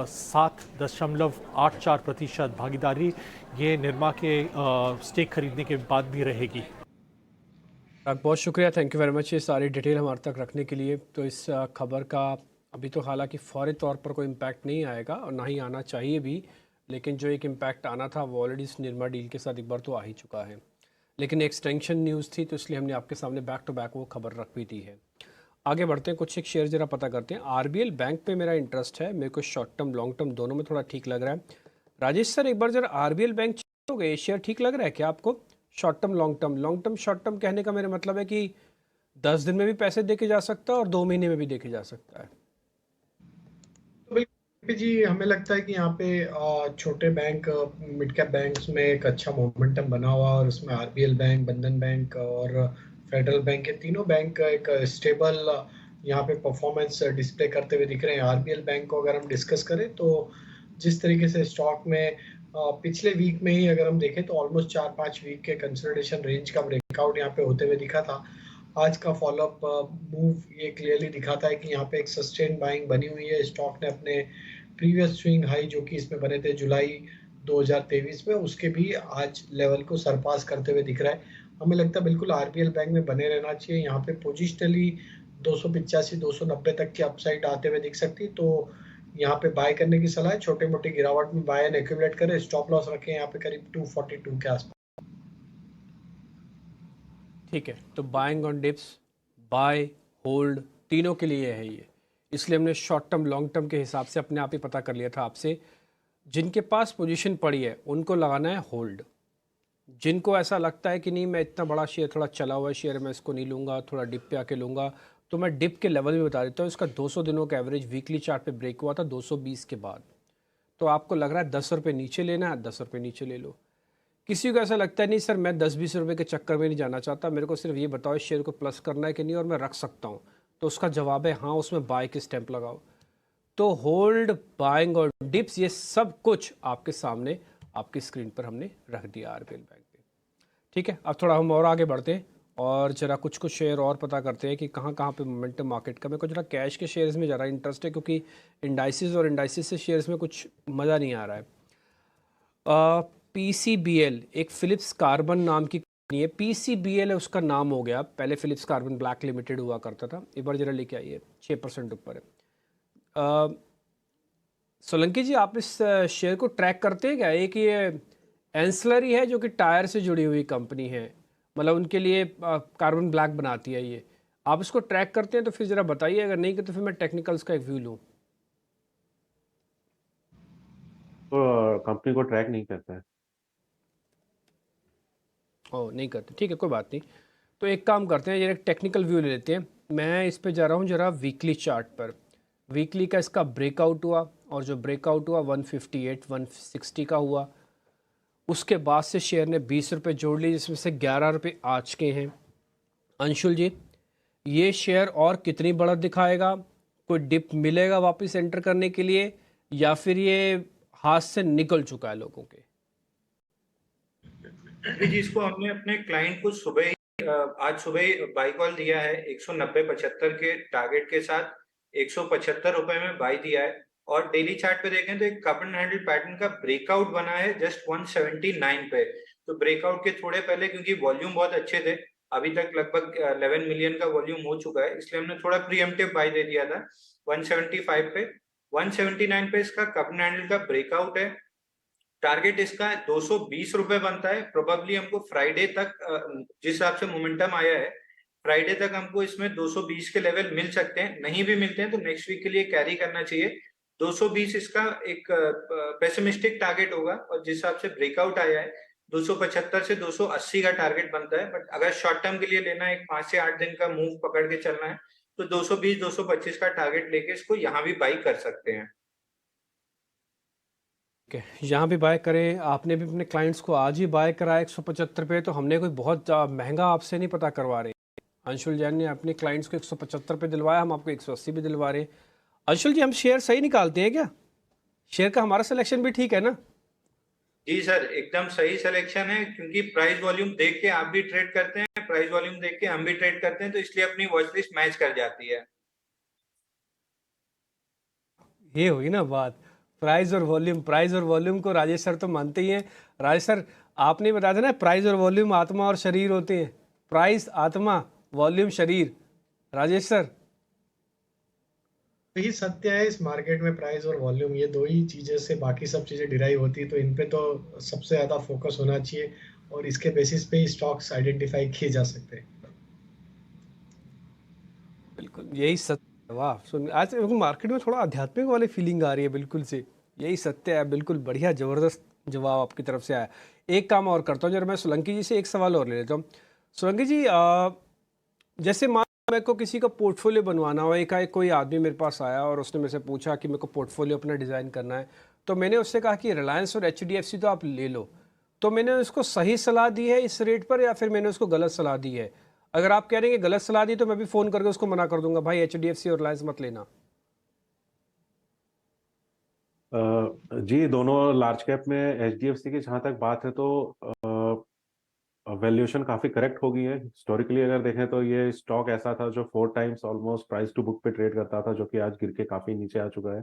7.84% भागीदारी ये निरमा के स्टेक खरीदने के बाद भी रहेगी। बहुत शुक्रिया, थैंक यू वेरी मच ये सारी डिटेल हमारे तक रखने के लिए। तो इस खबर का अभी तो हालांकि फौरी तौर पर कोई इम्पैक्ट नहीं आएगा और ना ही आना चाहिए भी, लेकिन जो एक इम्पैक्ट आना था वो ऑलरेडी इस निरमा डील के साथ एक बार तो आ ही चुका है। लेकिन एक्सटेंशन न्यूज़ थी तो इसलिए हमने आपके सामने बैक टू बैक वो खबर रख भी दी है। आगे बढ़ते हैं, कुछ एक शेयर जरा पता करते हैं। आरबीएल बैंक पे मेरा इंटरेस्ट है, मेरे को शॉर्ट टर्म लॉन्ग टर्म दोनों में थोड़ा ठीक लग रहा है। राजेश सर एक बार जरा आरबीएल बैंक हो गए, शेयर ठीक लग रहा है क्या आपको? Short term long term, long term short term कहने का मेरा मतलब है कि 10 दिन में भी पैसे देके जा सकता है और 2 महीने में भी देके जा सकता है। तो बिल्कुल जी, हमें लगता है कि यहाँ पे छोटे बैंक, मिड कैप बैंक्स में एक अच्छा मोमेंटम बना हुआ और उसमें आरबीएल बैंक, बंधन बैंक और फेडरल बैंक, के तीनों बैंक एक स्टेबल यहाँ पे परफॉर्मेंस डिस्प्ले करते हुए दिख रहे हैं। आरबीएल बैंक को अगर हम डिस्कस करें तो जिस तरीके से स्टॉक में पिछले वीक में ही अगर हम देखें तो ऑलमोस्ट 4-5 वीक के कंसोलिडेशन रेंज का ब्रेकआउट यहाँ पे होते हुए दिखा था। आज का फॉलोअप मूव ये क्लियरली दिखाता है कि यहाँ पे एक सस्टेन बाइंग बनी हुई है। स्टॉक ने अपने प्रीवियस स्विंग हाई जो कि इसमें बने थे जुलाई 2023 में, उसके भी आज लेवल को सरपास करते हुए दिख रहा है। हमें लगता है बिल्कुल आरबीएल बैंक में बने रहना चाहिए। यहाँ पे पोजिशनली 285-290 तक की अपसाइड आते हुए दिख सकती, तो यहाँ पे बाय करने की सलाह है। छोटे मोटी गिरावट में बाय एंड एक्यूमुलेट करें, स्टॉप लॉस रखें यहाँ पे करीब 242 के आसपास। ठीक है, तो buying on dips, buy, hold तीनों के लिए है ये, इसलिए हमने शॉर्ट टर्म लॉन्ग टर्म के हिसाब से अपने आप ही पता कर लिया था आपसे। जिनके पास पोजीशन पड़ी है उनको लगाना है होल्ड। जिनको ऐसा लगता है कि नहीं मैं इतना बड़ा शेयर, थोड़ा चला हुआ शेयर, मैं इसको नहीं लूँगा, थोड़ा डिप पे आके लूँगा, तो मैं डिप के लेवल भी बता देता हूँ। इसका 200 दिनों का एवरेज वीकली चार्ट पे ब्रेक हुआ था 220 के बाद। तो आपको लग रहा है 10 रुपये नीचे लेना है, 10 रुपये नीचे ले लो। किसी को ऐसा लगता है नहीं सर मैं 10-20 रुपये के चक्कर में नहीं जाना चाहता, मेरे को सिर्फ ये बताओ इस शेयर को प्लस करना है कि नहीं और मैं रख सकता हूँ, तो उसका जवाब है हाँ, उसमें बाय की स्टैंप लगाओ। तो होल्ड, बाइंग और डिप्स ये सब कुछ आपके सामने आपकी स्क्रीन पर हमने रख दिया आरबीएल बैंक पे। ठीक है, अब थोड़ा हम और आगे बढ़ते हैं और जरा कुछ शेयर और पता करते हैं कि कहाँ कहाँ पे मोमेंटम मार्केट का। मेरे को जरा कैश के शेयर्स में ज़रा इंटरेस्ट है क्योंकि इंडाइसिस से शेयर्स में कुछ मज़ा नहीं आ रहा है। पीसीबीएल एक फिलिप्स कार्बन नाम की कंपनी है, पीसीबीएल है उसका नाम हो गया, पहले फिलिप्स कार्बन ब्लैक लिमिटेड हुआ करता था। एक बार जरा लेके आइए, 6% ऊपर है। सोलंकी जी आप इस शेयर को ट्रैक करते हैं क्या? एक ये एंसलरी है जो कि टायर से जुड़ी हुई कंपनी है, मतलब उनके लिए कार्बन ब्लैक बनाती है ये। आप इसको ट्रैक करते हैं तो फिर ज़रा बताइए, अगर नहीं तो फिर मैं टेक्निकल्स का एक व्यू लूँ। तो कंपनी को ट्रैक नहीं करता है। ओ नहीं करते, ठीक है कोई बात नहीं। तो एक काम करते हैं, ये एक टेक्निकल व्यू ले लेते हैं। मैं इस पे जा रहा हूँ जरा वीकली चार्ट पर। वीकली का इसका ब्रेकआउट हुआ और जो ब्रेकआउट हुआ 158-160 का हुआ। उसके बाद से शेयर ने 20 रुपये जोड़ लिए, जिसमें से 11 रुपये आज के हैं। अंशुल जी ये शेयर और कितनी बढ़त दिखाएगा? कोई डिप मिलेगा वापस एंटर करने के लिए या फिर ये हाथ से निकल चुका है लोगों के? जिसको हमने अपने क्लाइंट को सुबह ही आज सुबह ही बाई कॉल दिया है 190-75 के टारगेट के साथ 175 रुपए में बाई दिया है। और डेली चार्ट पे देखें तो एक कप एंड हैंडल पैटर्न का ब्रेकआउट बना है जस्ट 179 पे। तो ब्रेकआउट के थोड़े पहले, क्योंकि वॉल्यूम बहुत अच्छे थे, अभी तक लगभग 11 मिलियन का वॉल्यूम हो चुका है, इसलिए हमने थोड़ा प्रीएम्प्टिव बाई दे दिया था 175 पे। 179 पे इसका कप एंड हैंडल का ब्रेकआउट है। टारगेट इसका 220 रुपए बनता है। प्रोबेबली हमको फ्राइडे तक, जिस हिसाब से मोमेंटम आया है, फ्राइडे तक हमको इसमें 220 के लेवल मिल सकते हैं। नहीं भी मिलते हैं तो नेक्स्ट वीक के लिए कैरी करना चाहिए। 220 इसका एक पेसिमिस्टिक टारगेट होगा और जिस हिसाब से ब्रेकआउट आया है 275 से 280 का टारगेट बनता है। बट अगर शॉर्ट टर्म के लिए लेना है, 5 से 8 दिन का मूव पकड़ के चलना है, तो 220-225 का टारगेट लेके इसको यहाँ भी बाई कर सकते हैं। यहाँ भी बाय करें। आपने भी अपने क्लाइंट्स को आज ही बाय कराया 175 पे, तो हमने कोई बहुत महंगा आपसे नहीं पता करवा रहे। अंशुल जैन ने अपने क्लाइंट्स को 175 पे दिलवाया, हम आपको 180 पे दिलवा रहे हैं। अंशुल जी हम शेयर सही निकालते हैं क्या? शेयर का हमारा सिलेक्शन भी ठीक है ना? जी सर, एकदम सही सिलेक्शन है, क्योंकि प्राइस वॉल्यूम देख के आप भी ट्रेड करते हैं, प्राइस वॉल्यूम देख के हम भी ट्रेड करते हैं, तो इसलिए अपनी वॉच लिस्ट मैच कर जाती है। ये हुई ना बात, प्राइस और वॉल्यूम। प्राइस और वॉल्यूम को राजेश सर तो मानते ही हैं। राजेश सर आपने बताया था ना, प्राइस और वॉल्यूम आत्मा और शरीर होते हैं, प्राइस आत्मा, वॉल्यूम शरीर। राजेश सर। यही सत्य है इस मार्केट में, प्राइस और वॉल्यूम, ये दो ही चीजें से बाकी सब चीजें डिराइव होती है, तो इन पे तो सबसे ज्यादा फोकस होना चाहिए और इसके बेसिस पे ही स्टॉक्स आइडेंटिफाई किए जा सकते हैं। बिल्कुल यही सत्य है। वाह, सुन आज मेरे को मार्केट में थोड़ा आध्यात्मिक वाली फीलिंग आ रही है बिल्कुल से। यही सत्य है, बिल्कुल बढ़िया ज़बरदस्त जवाब आपकी तरफ से आया। एक काम और करता हूँ जरा, मैं सोलंकी जी से एक सवाल और ले लेता हूँ। सोलंकी जी, जैसे मान लो मेरे को किसी का पोर्टफोलियो बनवाना हो, एकाएक कोई आदमी मेरे पास आया और उसने मेरे से पूछा कि मेरे को पोर्टफोलियो अपना डिज़ाइन करना है, तो मैंने उससे कहा कि रिलायंस और एचडीएफसी तो आप ले लो, तो मैंने उसको सही सलाह दी है इस रेट पर या फिर मैंने उसको गलत सलाह दी है? अगर आप कह रहे हैं कि गलत सलाह दी तो मैं भी फ़ोन करके उसको मना कर दूंगा, भाई एचडीएफसी और रिलायंस मत लेना। जी, दोनों लार्ज कैप में एचडीएफसी की जहां तक बात है तो वैल्यूएशन काफी करेक्ट हो गई है। हिस्टोरिकली अगर देखें तो ये स्टॉक ऐसा था जो 4 times almost price to book पे ट्रेड करता था, जो कि आज गिर के काफी नीचे आ चुका है।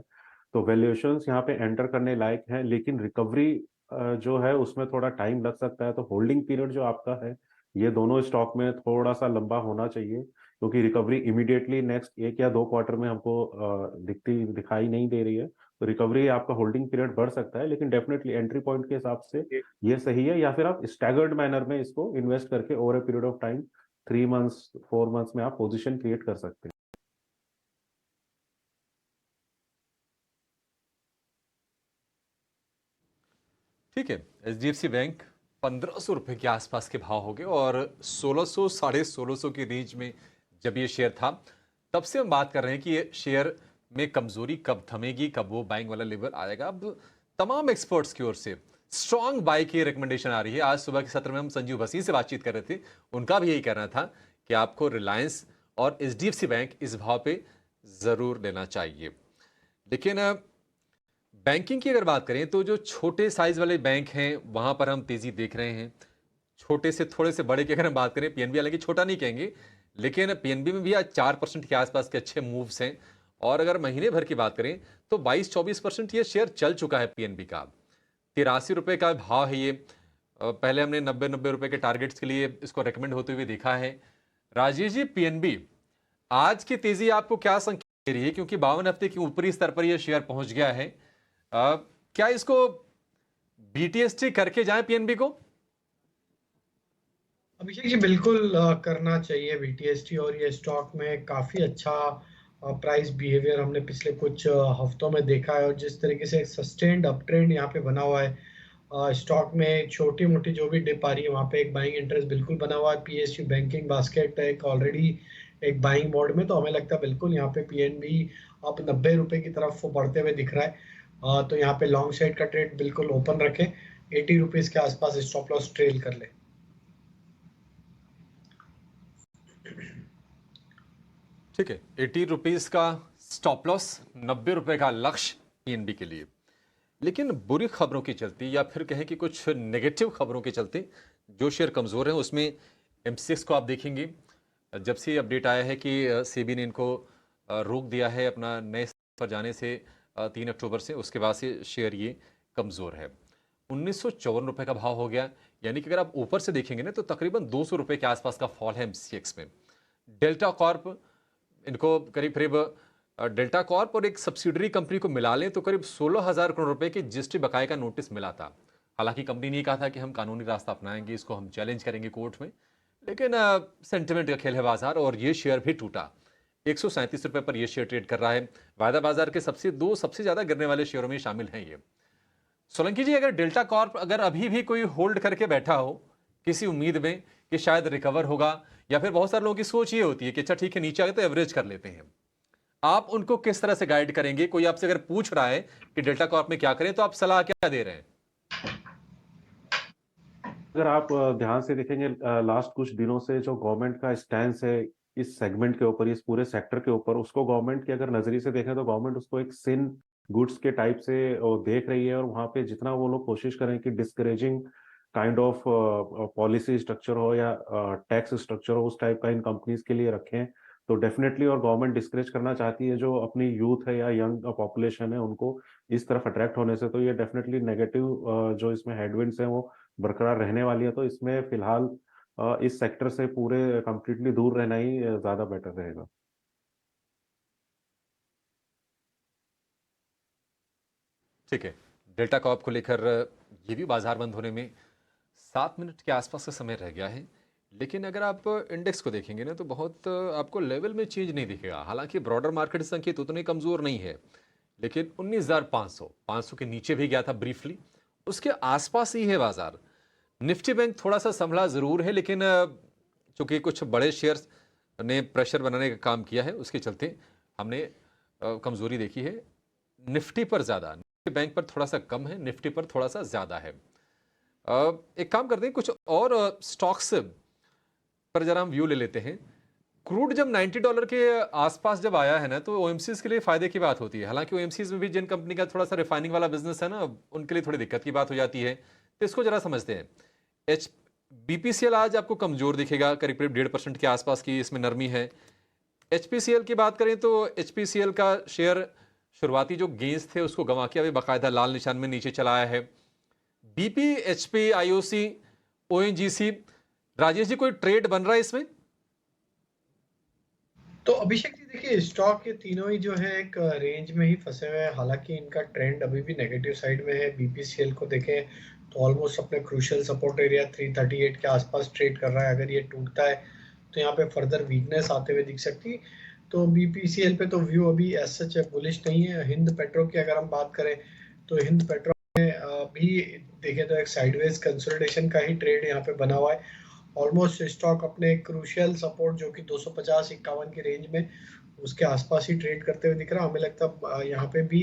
तो वैल्यूएशंस यहाँ पे एंटर करने लायक है, लेकिन रिकवरी जो है उसमें थोड़ा टाइम लग सकता है। तो होल्डिंग पीरियड जो आपका है ये दोनों स्टॉक में थोड़ा सा लंबा होना चाहिए, क्योंकि रिकवरी इमीडिएटली नेक्स्ट 1 या 2 क्वार्टर में हमको दिखाई नहीं दे रही है। तो रिकवरी आपका होल्डिंग पीरियड बढ़ सकता है, लेकिन डेफिनेटली एंट्री पॉइंट के हिसाब से ये सही है। या फिर आप स्टैगर्ड मैनर में इसको इन्वेस्ट करके over a period of time 3 months 4 months में आप पोजीशन क्रिएट कर सकते हैं। ठीक है, एचडीएफसी बैंक 1500 रुपए के आसपास के भाव हो गए और 1600 1650 की रेंज में जब ये शेयर था, तब से हम बात कर रहे हैं कि ये शेयर में कमजोरी कब थमेगी, कब वो बाइंग वाला लेवल आएगा। अब तमाम एक्सपर्ट्स की ओर से स्ट्रांग बाई की रिकमेंडेशन आ रही है। आज सुबह के सत्र में हम संजीव भसीन से बातचीत कर रहे थे, उनका भी यही कहना था कि आपको रिलायंस और एचडीएफसी बैंक इस भाव पे जरूर लेना चाहिए। लेकिन बैंकिंग की अगर बात करें तो जो छोटे साइज वाले बैंक हैं वहां पर हम तेजी देख रहे हैं। छोटे से थोड़े से बड़े की अगर हम बात करें, पीएनबी हालांकि छोटा नहीं कहेंगे, लेकिन पीएनबी में भी आज 4% के आसपास के अच्छे मूव्स हैं। और अगर महीने भर की बात करें तो 22-24% ये शेयर चल चुका है पीएनबी का। 83 रुपए का भाव है ये। पहले हमने 90 रुपए के टारगेट्स के लिए इसको रेकमेंड होते हुए देखा है। राजेश जी, पीएनबी आज की तेजी आपको क्या संकेत दे रही है, क्योंकि 52 हफ्ते के ऊपरी स्तर पर यह शेयर पहुंच गया है। क्या इसको बीटीएसटी करके जाए पीएनबी को? अभिषेक जी बिल्कुल करना चाहिए बीटीएसटी, और ये स्टॉक में काफी अच्छा प्राइस बिहेवियर हमने पिछले कुछ हफ्तों में देखा है, और जिस तरीके से सस्टेन्ड अप ट्रेंड यहाँ पे बना हुआ है स्टॉक में, छोटी मोटी जो भी डिप आ रही है वहाँ पे एक बाइंग इंटरेस्ट बिल्कुल बना हुआ है। पीएसयू बैंकिंग बास्केट एक ऑलरेडी एक बाइंग मोड में, तो हमें लगता है बिल्कुल यहाँ पे पीएनबी अब 90 रुपए की तरफ वो बढ़ते हुए दिख रहा है। तो यहाँ पे लॉन्ग साइड का ट्रेड बिल्कुल ओपन रखें, 80 रुपीज के आसपास स्टॉप लॉस ट्रेल कर ले। ठीक है, 80 रुपीज का स्टॉप लॉस, 90 रुपए का लक्ष्य पीएनबी के लिए। लेकिन बुरी खबरों की चलती या फिर कहें कि कुछ नेगेटिव खबरों के चलते जो शेयर कमजोर हैं उसमें एमसीएक्स को आप देखेंगे। जब से अपडेट आया है कि सेबी ने इनको रोक दिया है अपना नए स्तर पर जाने से 3 अक्टूबर से, उसके बाद से शेयर ये कमजोर है। 1954 रुपए का भाव हो गया, यानी कि अगर आप ऊपर से देखेंगे ना तो तकरीबन 200 रुपए के आसपास का फॉल है एमसीएक्स में। डेल्टा कॉर्प, इनको करीब डेल्टा कॉर्प और एक सब्सिडरी कंपनी को मिला लें तो करीब 16,000 करोड़ रुपए के जीएसटी बकाये का नोटिस मिला था। हालांकि कंपनी ने ये कहा था कि हम कानूनी रास्ता अपनाएंगे, इसको हम चैलेंज करेंगे कोर्ट में, लेकिन सेंटिमेंट का खेल है बाजार और ये शेयर भी टूटा। 137 रुपए पर यह शेयर ट्रेड कर रहा है। वायदा बाजार के सबसे ज्यादा गिरने वाले शेयरों में शामिल हैं ये। सोलंकी जी, अगर डेल्टा कॉर्प अगर अभी भी कोई होल्ड करके बैठा हो किसी उम्मीद में कि शायद रिकवर होगा, या फिर बहुत सारे लोगों की सोच ये होती है कि अच्छा ठीक है नीचे आ गए तो एवरेज कर लेते हैं, आप उनको किस तरह से गाइड करेंगे? कोई आपसे अगर पूछ रहा है कि डेल्टा कॉर्प में क्या करें तो आप सलाह क्या दे रहे हैं? अगर आप ध्यान से देखेंगे लास्ट कुछ दिनों से जो गवर्नमेंट का स्टैंस है इस सेगमेंट के ऊपर, इस पूरे सेक्टर के ऊपर, उसको गवर्नमेंट के अगर नजरिए से देखें तो गवर्नमेंट उसको एक सिन गुड्स के टाइप से देख रही है। और वहाँ पे जितना वो लोग कोशिश करें कि discouraging kind of policy structure हो या टैक्स स्ट्रक्चर हो उस टाइप का इन कंपनीज के लिए रखें, तो डेफिनेटली, और गवर्नमेंट डिस्करेज करना चाहती है जो अपनी यूथ है या यंग पॉपुलेशन है उनको इस तरफ अट्रैक्ट होने से, तो ये डेफिनेटली नेगेटिव जो इसमें हेडविंड्स हैं वो बरकरार रहने वाली है। तो इसमें फिलहाल इस सेक्टर से पूरे कंप्लीटली दूर रहना ही ज़्यादा बेटर रहेगा। ठीक है, डेल्टा कॉर्प को लेकर ये भी बाजार बंद होने में 7 मिनट के आसपास का समय रह गया है, लेकिन अगर आप इंडेक्स को देखेंगे ना तो बहुत आपको लेवल में चेंज नहीं दिखेगा। हालांकि ब्रॉडर मार्केट संकेत उतने कमज़ोर नहीं है, लेकिन 19,500 के नीचे भी गया था ब्रीफली, उसके आसपास ही है बाजार। निफ्टी बैंक थोड़ा सा संभला ज़रूर है, लेकिन चूंकि कुछ बड़े शेयर्स ने प्रेशर बनाने का काम किया है, उसके चलते हमने कमज़ोरी देखी है। निफ्टी पर ज़्यादा, निफ्टी बैंक पर थोड़ा सा कम है, निफ्टी पर थोड़ा सा ज़्यादा है। एक काम करते हैं, कुछ और स्टॉक्स पर जरा हम व्यू ले लेते हैं। क्रूड जब $90 के आसपास जब आया है ना, तो ओएमसीज के लिए फायदे की बात होती है। हालांकि ओएमसीज में भी जिन कंपनी का थोड़ा सा रिफाइनिंग वाला बिजनेस है ना, उनके लिए थोड़ी दिक्कत की बात हो जाती है, तो इसको जरा समझते हैं। बीपीसीएल आज आपको कमजोर दिखेगा, करीब करीब 1.5% के आसपास की इसमें नरमी है। एचपीसीएल की बात करें तो एचपीसीएल का शेयर शुरुआती जो गेंस थे उसको गंवा के अभी बाकायदा लाल निशान में नीचे चला आया है। BP, HP, IOC, ONGC, Rajesh ji कोई ट्रेड बन रहा है इसमें? तो अभिषेक जी देखिए, स्टॉक ये तीनों ही जो है एक रेंज में ही फंसे हुए हैं। हालांकि इनका ट्रेंड अभी भी नेगेटिव साइड में है। बीपीसीएल को देखें तो ऑलमोस्ट अपने क्रूशियल सपोर्ट एरिया 338 के आसपास ट्रेड कर रहा है। अगर ये टूटता है तो यहाँ पे फर्दर वीकनेस आते हुए दिख सकती। तो बीपीसीएल पे तो व्यू अभी एज सच बुलिश नहीं है। हिंद पेट्रो की अगर हम बात करें तो हिंद पेट्रो में भी देखें तो एक साइडवेज कंसोलिडेशन का ही ट्रेड यहाँ पे बना हुआ है। ऑलमोस्ट स्टॉक अपने क्रूशियल सपोर्ट जो कि 250-51 की रेंज में, उसके आसपास ही ट्रेड करते हुए दिख रहा है। हमें लगता है यहाँ पे भी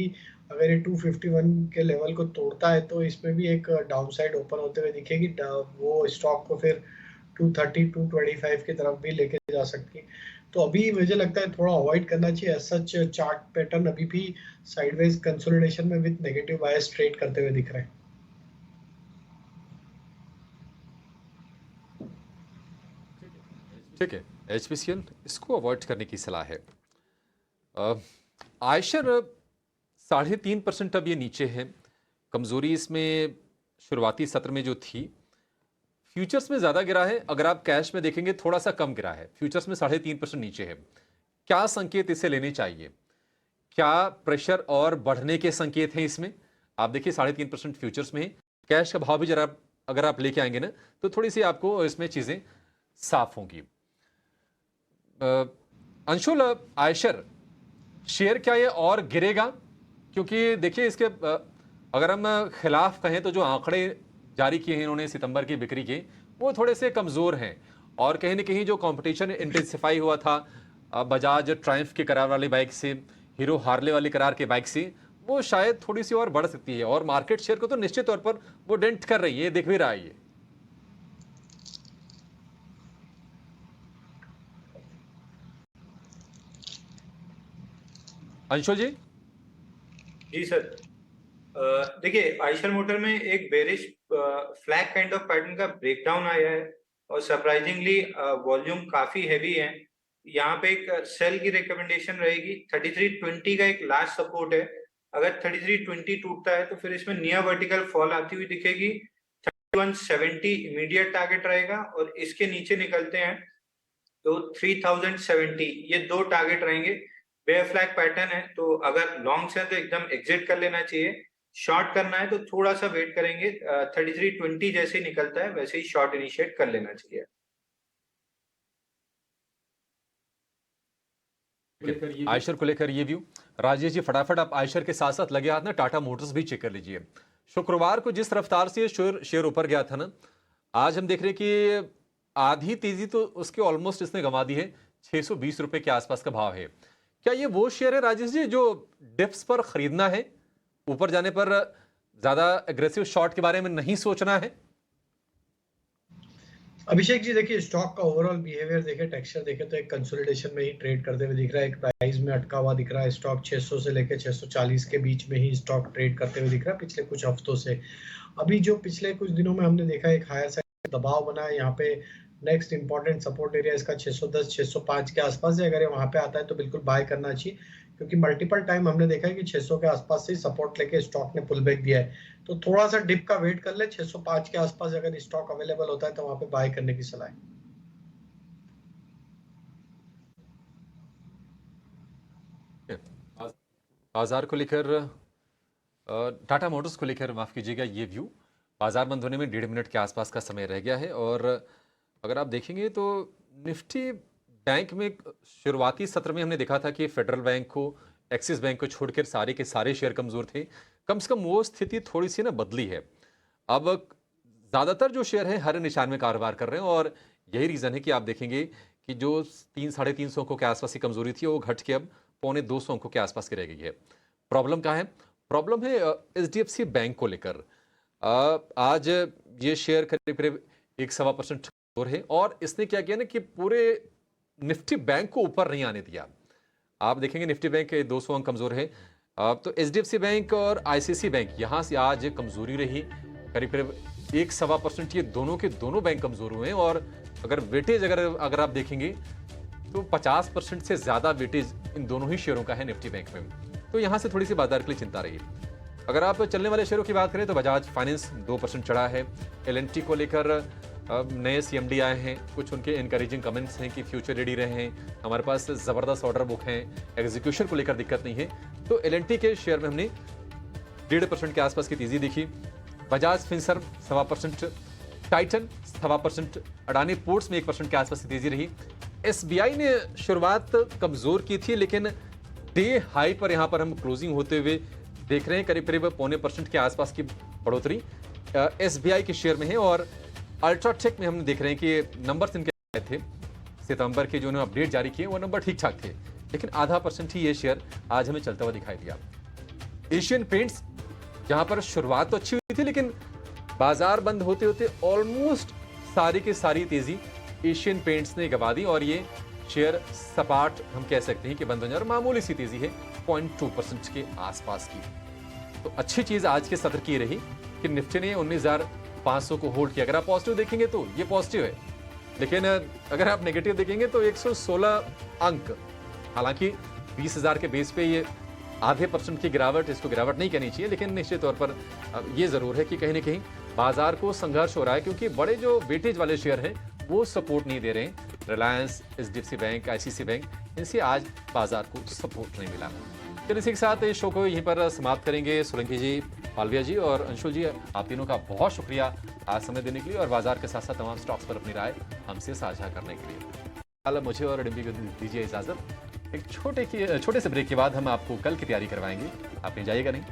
अगर ये 251 के लेवल को तोड़ता है तो इसमें भी एक डाउनसाइड ओपन होते हुए दिखेगी। वो स्टॉक को फिर 230, 225 की तरफ भी लेके जा सकती है। तो अभी मुझे लगता है थोड़ा अवॉइड करना चाहिए। सच चार्ट पैटर्न अभी भी साइडवेज कंसोलिडेशन में विद नेगेटिव बायस ट्रेड करते हुए दिख रहे हैं। ठीक है, एचपीसीएल इसको अवॉइड करने की सलाह है। आयशर 3.5% अब ये नीचे है। कमजोरी इसमें शुरुआती सत्र में जो थी, फ्यूचर्स में ज्यादा गिरा है। अगर आप कैश में देखेंगे थोड़ा सा कम गिरा है, फ्यूचर्स में 3.5% नीचे है। क्या संकेत इसे लेने चाहिए? क्या प्रेशर और बढ़ने के संकेत हैं इसमें? आप देखिए 3.5% फ्यूचर्स में है। कैश का भाव भी जरा अगर आप लेके आएंगे ना तो थोड़ी सी आपको इसमें चीजें साफ होंगी। अंशुल, आयशर शेयर क्या ये और गिरेगा? क्योंकि देखिए इसके अगर हम खिलाफ कहें तो जो आंकड़े जारी किए हैं इन्होंने सितंबर की बिक्री के, वो थोड़े से कमज़ोर हैं। और कहीं ना कहीं जो कंपटीशन इंटेंसिफाई हुआ था बजाज ट्रायम्फ के करार वाली बाइक से, हीरो हार्ले वाली करार के बाइक से, वो शायद थोड़ी सी और बढ़ सकती है। और मार्केट शेयर को तो निश्चित तौर पर वो डेंट कर रही है, दिख भी रहा है ये। अंशुल जी। जी सर, देखिए आइशर मोटर में एक bearish flag kind of pattern का ब्रेकडाउन आया है और सरप्राइजिंगली वॉल्यूम काफी हैवी है। यहाँ पे एक सेल की रिकमेंडेशन रहेगी। 3320 का एक लास्ट सपोर्ट है। अगर 3320 टूटता है तो फिर इसमें नियर वर्टिकल फॉल आती हुई दिखेगी। 3170 इमीडिएट टारगेट रहेगा और इसके नीचे निकलते हैं तो 3070, ये दो टारगेट रहेंगे। बेयर फ्लैग पैटर्न है, तो अगर लॉन्ग से तो एकदम एग्जिट कर लेना चाहिए। शॉर्ट करना है तो थोड़ा सा वेट करेंगे। 3320 जैसे ही निकलता है वैसे ही शॉर्ट इनिशिएट कर लेना चाहिए। आयशर को लेकर ये व्यू। राजेश जी फटाफट आप आयशर के साथ साथ लगे हाथ ना टाटा मोटर्स भी चेक कर लीजिए। शुक्रवार को जिस रफ्तार से शेयर ऊपर गया था ना, आज हम देख रहे हैं कि आधी तेजी तो उसके ऑलमोस्ट इसने गंवा दी है। 620 रुपए के आसपास का भाव है। क्या ये वो शेयर है राजेश जी जो डिप्स पर खरीदना है, ऊपर जाने पर ज्यादा एग्रेसिव शॉर्ट के बारे में नहीं सोचना है? अभिषेक जी देखिए, स्टॉक का ओवरऑल बिहेवियर देखे, टेक्सचर देखे तो एक कंसोलिडेशन में ही ट्रेड करते हुए दिख रहा है। एक प्राइस में अटका हुआ दिख रहा है। स्टॉक 600 से लेकर 640 के बीच में ही स्टॉक ट्रेड करते हुए दिख रहा है पिछले कुछ हफ्तों से। अभी जो पिछले कुछ दिनों में हमने देखा एक हायर साइड दबाव बना है। यहाँ पे नेक्स्ट इंपॉर्टेंट सपोर्ट एरिया इसका 610, 605 के आसपास है। अगर ये वहां पे आता है तो बिल्कुल बाय करना चाहिए, क्योंकि मल्टीपल टाइम हमने देखा है कि 600 के आसपास से सपोर्ट लेके स्टॉक ने पुल बैक दिया है। तो थोड़ा सा डिप का वेट कर ले, 605 के आसपास अगर स्टॉक अवेलेबल होता है तो वहां पे बाय करने की सलाह है। बाजार को लेकर टाटा मोटर्स को लेकर माफ कीजिएगा ये व्यू, बाजार बंद होने में 1.5 मिनट के आसपास का समय रह गया है और अगर आप देखेंगे तो निफ्टी बैंक में शुरुआती सत्र में हमने देखा था कि फेडरल बैंक को, एक्सिस बैंक को छोड़कर सारे के सारे शेयर कमजोर थे। कम से कम वो स्थिति थोड़ी सी ना बदली है। अब ज़्यादातर जो शेयर हैं हर निशान में कारोबार कर रहे हैं और यही रीज़न है कि आप देखेंगे कि जो 300-350 अंकों के आसपास की कमजोरी थी वो घट के अब 250 अंकों के आसपास की रह गई है। प्रॉब्लम कहाँ है? प्रॉब्लम है HDFC बैंक को लेकर। आज ये शेयर करीब करीब 1.25% कमजोर है और इसने क्या किया ना कि पूरे निफ्टी बैंक को ऊपर नहीं आने दिया। आप देखेंगे निफ्टी बैंक 200 अंक कमजोर है। तो HDFC बैंक और ICICI बैंक यहाँ से आज कमजोरी रही, करीब करीब 1.25%। ये दोनों के दोनों बैंक कमजोर हुए हैं और अगर वेटेज अगर आप देखेंगे तो 50% से ज्यादा वेटेज इन दोनों ही शेयरों का है निफ्टी बैंक में। तो यहाँ से थोड़ी सी बाजार के लिए चिंता रही। अगर आप चलने वाले शेयरों की बात करें तो बजाज फाइनेंस 2% चढ़ा है। L&T को लेकर नए CMD आए हैं, कुछ उनके इनकरेजिंग कमेंट्स हैं कि फ्यूचर रेडी रहे हैं, हमारे पास ज़बरदस्त ऑर्डर बुक हैं, एग्जीक्यूशन को लेकर दिक्कत नहीं है। तो L&T के शेयर में हमने 1.5% के आसपास की तेजी देखी। Bajaj Finserv 1.25%, Titan 1.25%, Adani ports में 1% के आसपास की तेजी रही। SBI ने शुरुआत कमजोर की थी लेकिन डे हाई पर यहाँ पर हम क्लोजिंग होते हुए देख रहे हैं, करीब करीब 0.25% के आसपास की बढ़ोतरी SBI के शेयर में है। और अल्ट्राटेक में हम देख रहे हैं कि नंबर्स इनके आए थे सितंबर के, जो उन्होंने अपडेट जारी किए वो नंबर ठीक ठाक थे, लेकिन 0.5% ही ये शेयर आज हमें चलता हुआ दिखाई दिया। एशियन पेंट्स जहां पर शुरुआत तो अच्छी हुई थी लेकिन बाजार बंद होते होते ऑलमोस्ट सारी की सारी तेजी एशियन पेंट्स ने गवा दी और ये शेयर सपाट हम कह सकते हैं कि बंद हो जाए और मामूली सी तेजी है 0.2% के आसपास की। तो अच्छी चीज आज के सत्र की रही कि निफ्टी ने 19,500 को होल्ड किया। अगर आप पॉजिटिव देखेंगे तो ये पॉजिटिव है, लेकिन अगर आप नेगेटिव देखेंगे तो 116 अंक, हालांकि 20,000 के बेस पे ये 0.5% की गिरावट, इसको गिरावट नहीं कहनी चाहिए, लेकिन निश्चित तौर पर ये जरूर है कि कहीं ना कहीं बाजार को संघर्ष हो रहा है क्योंकि बड़े जो वेटेज वाले शेयर हैं वो सपोर्ट नहीं दे रहे हैं। Reliance, HDFC bank, ICICI bank, इनसे आज बाजार को सपोर्ट नहीं मिला। चलिए इसी के साथ इस शो को यहीं पर समाप्त करेंगे। सोलंकी जी, पालविया जी और अंशुल जी, आप तीनों का बहुत शुक्रिया आज समय देने के लिए और बाजार के साथ साथ तमाम स्टॉक्स पर अपनी राय हमसे साझा करने के लिए। कल मुझे और डिम्पी को दीजिए इजाजत। एक छोटे से ब्रेक के बाद हम आपको कल की तैयारी करवाएंगे, आप नहीं जाइएगा नहीं।